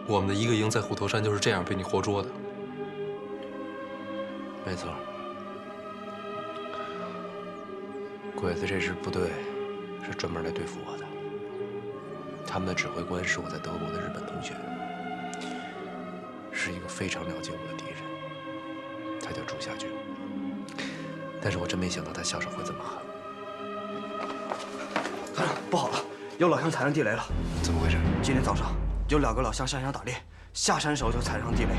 我们的一个营在虎头山就是这样被你活捉的。没错。 鬼子这支部队是专门来对付我的，他们的指挥官是我在德国的日本同学，是一个非常了解我的敌人，他叫竹下俊。但是我真没想到他下手会这么狠。团长，不好了，有老乡踩上地雷了。怎么回事？今天早上有2个老乡上山打猎，下山时候就踩上地雷，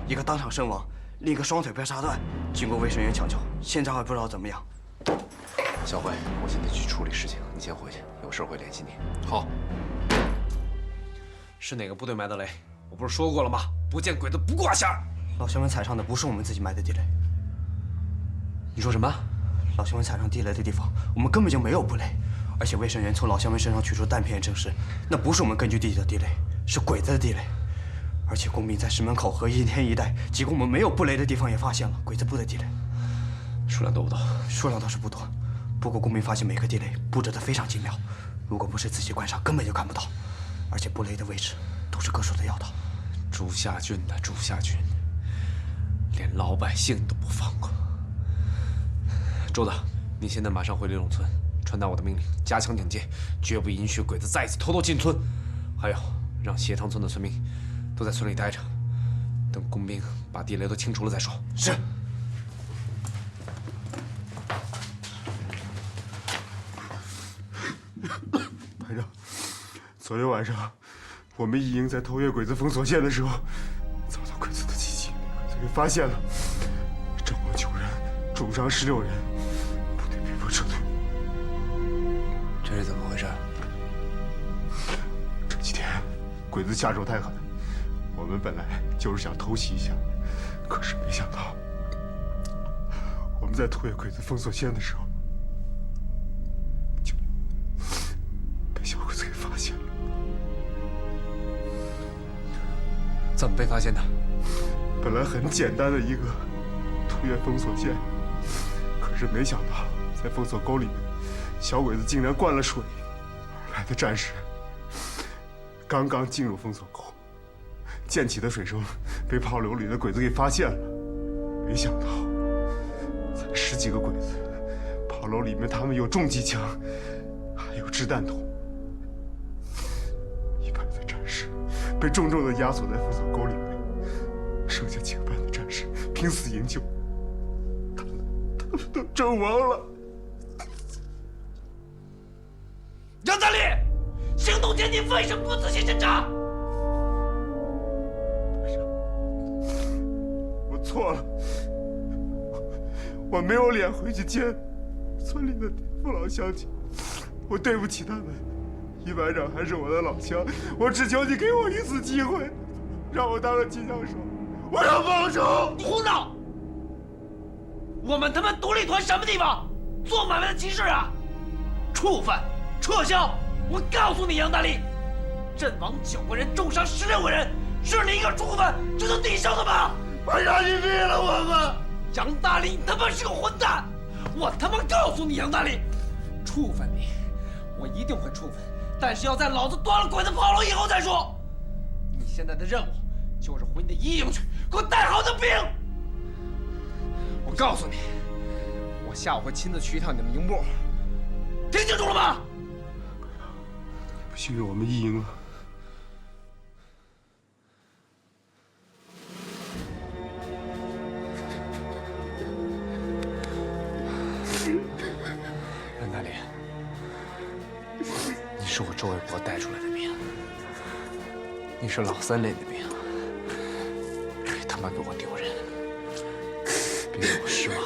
一个当场身亡，另一个双腿被杀断，经过卫生员抢救，现在还不知道怎么样。 小慧，我现在去处理事情，你先回去，有事会联系你。好。是哪个部队埋的雷？我不是说过了吗？不见鬼子不挂线。老乡们踩上的不是我们自己埋的地雷。你说什么？老乡们踩上地雷的地方，我们根本就没有布雷，而且卫生员从老乡们身上取出弹片证实，那不是我们根据地的地雷，是鬼子的地雷。而且工兵在石门口和一天一带几个我们没有布雷的地方也发现了鬼子布的地雷。数量多不多？数量倒是不多。 不过，工兵发现每个地雷布置得非常精妙，如果不是仔细观察，根本就看不到。而且布雷的位置都是各处的要道。竹下俊的竹下俊，连老百姓都不放过。周子，你现在马上回雷陇村，传达我的命令，加强警戒，绝不允许鬼子再次偷偷进村。还有，让斜塘村的村民都在村里待着，等工兵把地雷都清除了再说。是。 团长，昨天晚上我们一营在偷越鬼子封锁线的时候，遭到鬼子的袭击，被鬼子给发现了，阵亡9人，重伤16人，部队被迫撤退。这是怎么回事？这几天鬼子下手太狠，我们本来就是想偷袭一下，可是没想到我们在偷越鬼子封锁线的时候。 小鬼子给发现了，怎么被发现的？本来很简单的一个突越封锁线，可是没想到在封锁沟里面，小鬼子竟然灌了水。而来的战士刚刚进入封锁沟，溅起的水声被炮楼里的鬼子给发现了。没想到，才10几个鬼子，炮楼里面他们有重机枪，还有掷弹筒。 被重重的压锁在封锁沟里面，剩下几个班的战士拼死营救，他们都阵亡了。杨大力，行动前你为什么不仔细侦查？我错了，我没有脸回去见村里的父老乡亲，我对不起他们。 一班长还是我的老乡，我只求你给我一次机会，让我当个机枪手，我要报仇！你胡闹！我们他妈独立团什么地方？做买卖的集市啊！触犯，撤销！我告诉你，杨大力，阵亡9个人，重伤16个人，是你一个触犯就能抵消的吗？我让你灭了我们！杨大力，你他妈是个混蛋！我他妈告诉你，杨大力，处分你，我一定会处分，但是要在老子端了鬼子炮楼以后再说。你现在的任务就是回你的一营去，给我带好你的兵。我告诉你，我下午会亲自去一趟你们营部，听清楚了吗？不信任我们一营了。任大力，你是我周卫国带出来的兵，你是老三连的兵，别他妈给我丢人，别给我失望，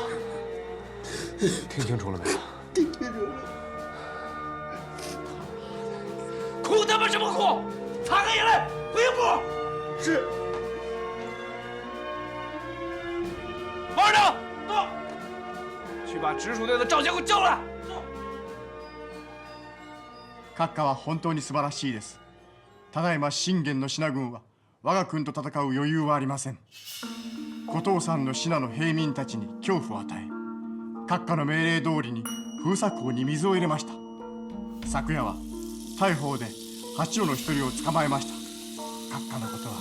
听清楚了没有？听清楚了。哭他妈什么哭？擦干眼泪，回营部。是。班长，到。去把直属队的赵杰给我叫来。閣下は本当に素晴らしいです。ただいま信玄の信軍は我が軍と戦う余裕はありません。後藤さんの信の平民たちに恐怖を与え、閣下の命令通りに封鎖口に水を入れました。昨夜は大砲で八尾の一人を捕まえました。閣下のことは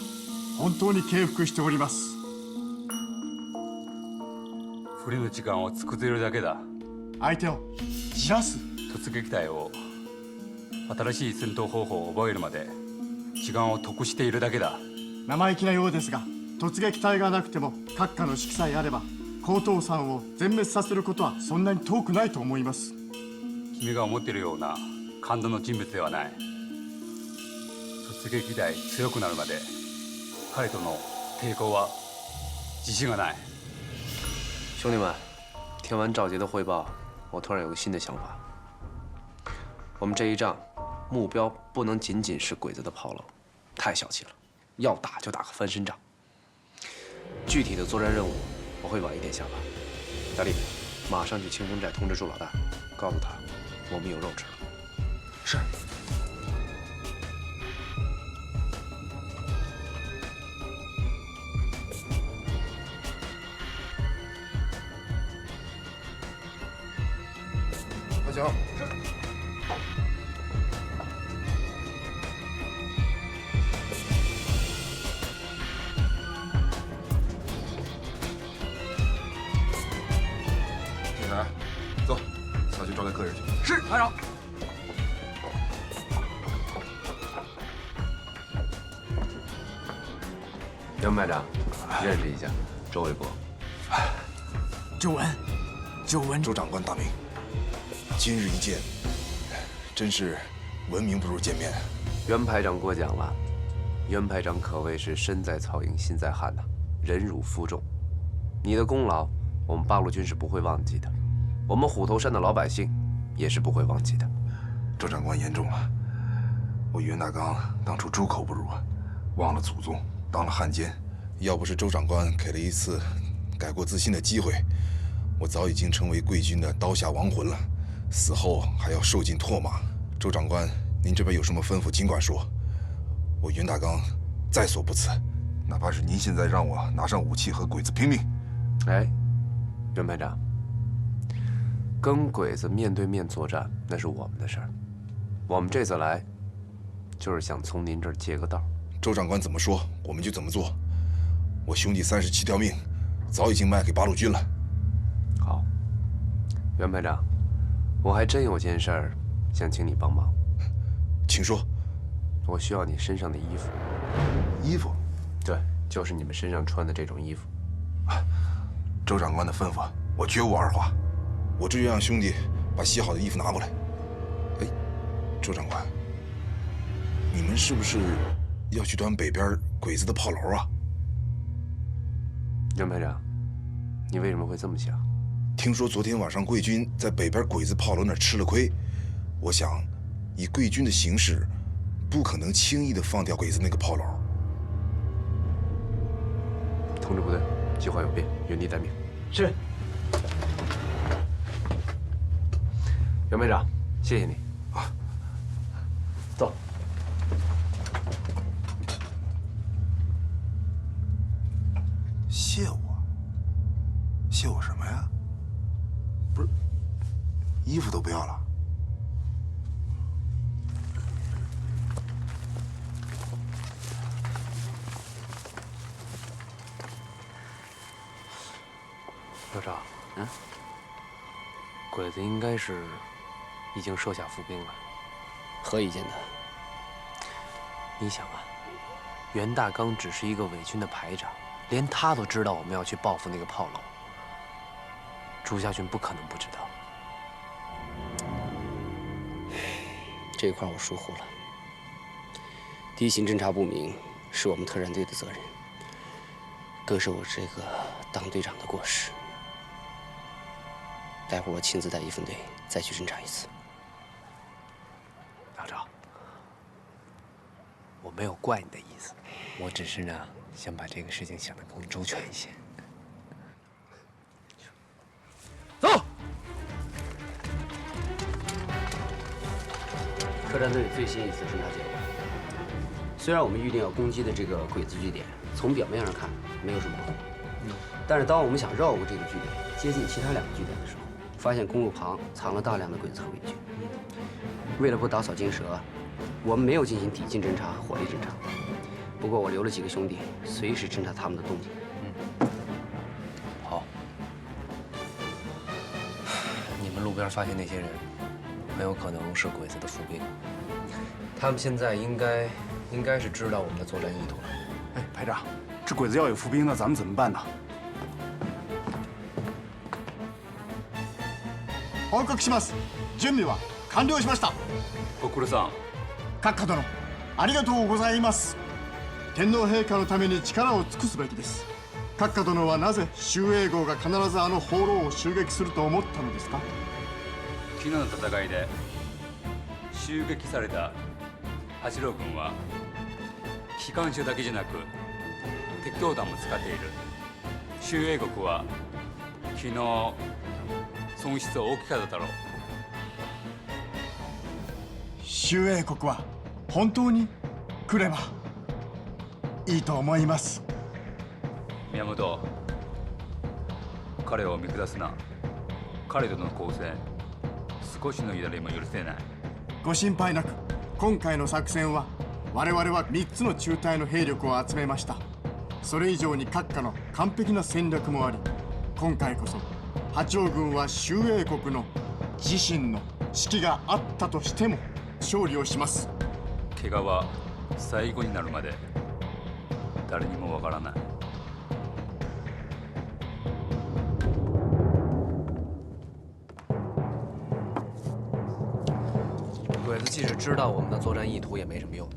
本当に敬服しております。不利の時間を作っているだけだ。相手をじらす。突撃隊を新しい戦闘方法を覚えるまで時間を得しているだけだ。生意気なようですが、突撃隊がなくても閣下の指揮さえあれば高藤さんを全滅させることはそんなに遠くないと思います。君が思っているような感動の人物ではない。突撃隊強くなるまで彼との抵抗は自信がない。兄弟们，听完赵杰的汇报，我突然有个新的想法。我们这一仗，目标不能仅仅是鬼子的炮楼，太小气了。要打就打个翻身仗。具体的作战任务，我会晚一点下发。大力，马上去清风寨通知朱老大，告诉他我们有肉吃了。是。阿强。是。铁男，走，下去招待客人去。是，排长。袁排长，认识一下，周卫国。周文，周文，周长官大名。今日一见，真是闻名不如见面。袁排长过奖了，袁排长可谓是身在曹营心在汉呐，忍辱负重。你的功劳，我们八路军是不会忘记的，我们虎头山的老百姓也是不会忘记的。周长官言重了，我袁大刚当初猪口不如，忘了祖宗，当了汉奸。要不是周长官给了一次改过自新的机会，我早已经成为贵军的刀下亡魂了。死后还要受尽唾骂。周长官，您这边有什么吩咐，尽管说。我袁大刚在所不辞，哪怕是您现在让我拿上武器和鬼子拼命。哎，袁排长，跟鬼子面对面作战那是我们的事儿，我们这次来，就是想从您这儿借个道。周长官怎么说，我们就怎么做。我兄弟37条命，早已经卖给八路军了。好，袁排长。我还真有件事儿，想请你帮忙。请说。我需要你身上的衣服。衣服？对，就是你们身上穿的这种衣服。周长官的吩咐，我绝无二话。我这就让兄弟把洗好的衣服拿过来。哎，周长官，你们是不是要去端北边鬼子的炮楼啊？袁排长，你为什么会这么想？听说昨天晚上贵军在北边鬼子炮楼那儿吃了亏，我想，以贵军的形势，不可能轻易的放掉鬼子那个炮楼。通知部队，计划有变，原地待命。是。袁排长，谢谢你。走。谢我？谢我什么呀？不是，衣服都不要了？老赵，鬼子应该是已经设下伏兵了。何以见得？你想啊，袁大刚只是一个伪军的排长，连他都知道我们要去报复那个炮楼。朱家军不可能不知道。这块我疏忽了。敌情侦察不明是我们特战队的责任，更是我这个当队长的过失。待会儿我亲自带一分队再去侦察一次。老赵，我没有怪你的意思，我只是呢想把这个事情想得更周全一些。走。特战队最新一次侦察结果，虽然我们预定要攻击的这个鬼子据点，从表面上看没有什么不妥，但是当我们想绕过这个据点，接近其他2个据点的时候，发现公路旁藏了大量的鬼子和伪军。为了不打草惊蛇，我们没有进行抵近侦察和火力侦察。不过我留了几个兄弟，随时侦察他们的动静。好。你们路边发现那些人，很有可能是鬼子的伏兵。他们现在应该是知道我们的作战意图了。哎，排长，这鬼子要有伏兵，那咱们怎么办呢？報告します。準備は完了しました。ご苦労さん。閣下殿、ありがとうございます。天皇陛下のために力を尽くすべきです。閣下殿はなぜ周英号が必ずあの放浪を襲撃すると思ったのですか？昨日の戦いで襲撃された八郎軍は機関銃だけじゃなく鉄砲弾も使っている。周英国は昨日損失は大きかっただろう。周英国は本当に来ればいいと思います。宮本、彼を見下すな。彼との交戦、少しの乱れも許せない。ご心配なく、今回の作戦は我々は3つの中隊の兵力を集めました。それ以上に閣下の完璧な戦略もあり、今回こそ八王軍は周英国の自身の指揮があったとしても勝利をします。怪我は最後になるまで誰にもわからない。鬼子即使知道我们的作战意图也没什么用，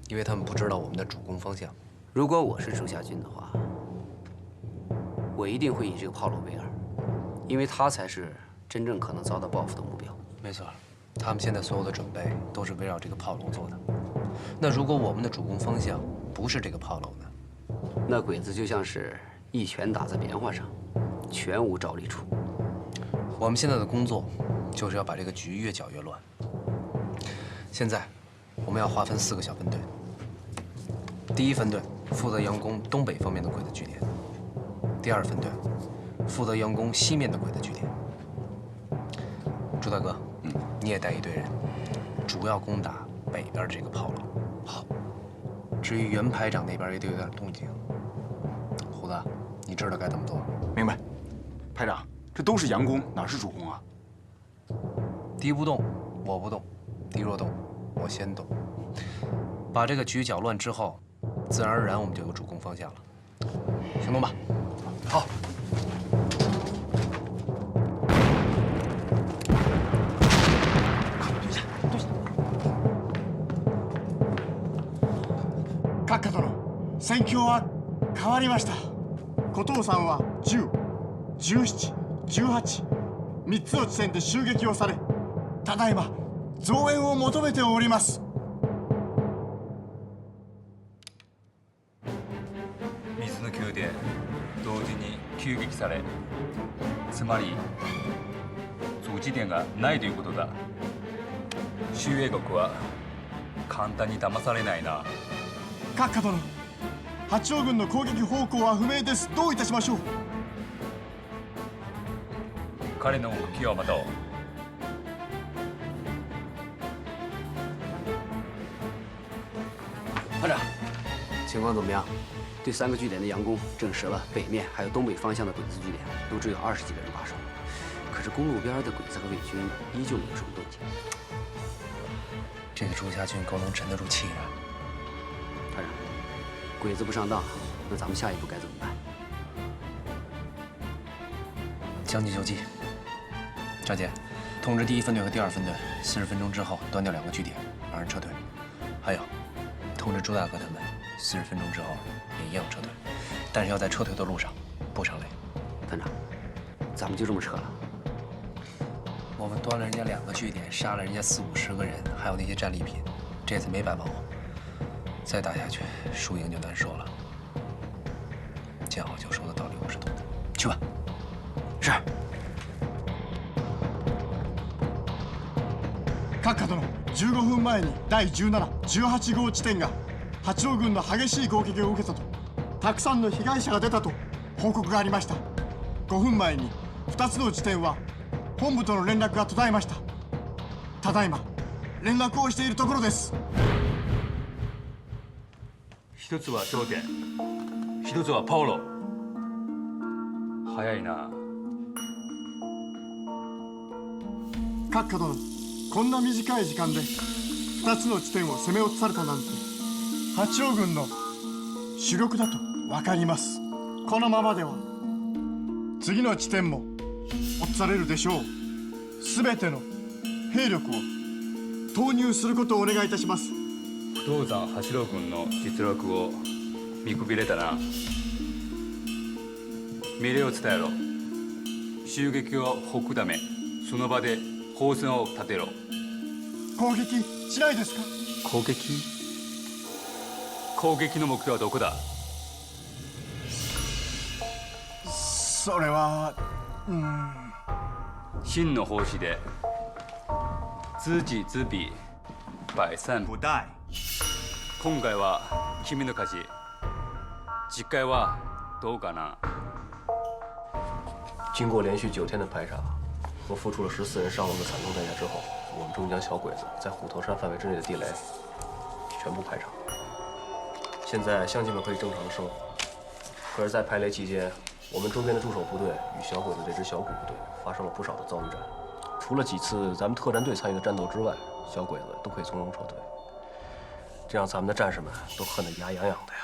因为他们不知道我们的主攻方向。如果我是朱夏军的话，我一定会以这个炮楼为饵，因为他才是真正可能遭到报复的目标。没错，他们现在所有的准备都是围绕这个炮楼做的。那如果我们的主攻方向不是这个炮楼呢？那鬼子就像是一拳打在棉花上，全无招力处。我们现在的工作就是要把这个局越搅越乱。现在我们要划分4个小分队。第1分队负责佯攻东北方面的鬼子据点，第2分队负责佯攻西面的鬼子据点。朱大哥，你也带一队人，主要攻打北边这个炮楼。好。至于袁排长那边也得有点动静。胡子，你知道该怎么做？明白。排长，这都是佯攻，哪是主攻啊？敌不动，我不动；敌若动，我先动。把这个局搅乱之后，自然而然我们就有主攻方向了。行动吧。好。閣下殿、戦況は変わりました。古藤さんは10、17、18、3つの地点で襲撃をされ、ただいま増援を求めております。水の宮殿同時に急撃され、つまり朱伏地点がないということだ。周英国は簡単に騙されないな。閣下殿、八王軍の攻撃方向は不明です。どういたしましょう。彼の動きを待とう。团长，情况怎么样？对3个据点的佯攻证实了，北面还有东北方向的鬼子据点都只有20几个人把守，可是公路边的鬼子和伪军依旧没有什么动静。这个朱家军够能沉得住气的。团长，鬼子不上当，那咱们下一步该怎么办？将计就计。张杰，通知第1分队和第2分队，40分钟之后端掉2个据点，让人撤退。还有，通知朱大哥他们，40分钟之后也一样撤退，但是要在撤退的路上不上雷。团长，咱们就这么撤了？我们端了人家2个据点，杀了人家40、50个人，还有那些战利品，这次没白忙活。再打下去，输赢就难说了。见好就收的道理我是懂的。去吧。是。閣下殿、15分前に第17、18号地点が八王軍の激しい攻撃を受けたと、たくさんの被害者が出たと報告がありました。5分前に2つの地点は本部との連絡が途絶えました。ただいま連絡をしているところです。一つは頂点、一つはパオロ。早いな。閣下殿、こんな短い時間で2つの地点を攻め落とされたなんて、八王軍の主力だと分かります。このままでは次の地点も落とされるでしょう。全ての兵力を投入することをお願いいたします。不動山八郎軍の実力を見くびれたな。命令を伝えろ。襲撃をほくため、その場で砲線を立てろ。攻撃しないですか？攻撃？攻撃の目標はどこだ？それは、真の奉仕で知己知彼、百戦不殆。今回は君の勝ち。次回はどうかな？经过连续9天的排查和付出了14人伤亡的惨痛代价之后，我们终将小鬼子在虎头山范围之内的地雷全部排查。现在乡亲们可以正常的生活。可是，在排雷期间，我们周边的驻守部队与小鬼子这支小股部队发生了不少的遭遇战。除了几次咱们特战队参与的战斗之外，小鬼子都可以从容撤退。这让咱们的战士们都恨得牙痒痒的呀。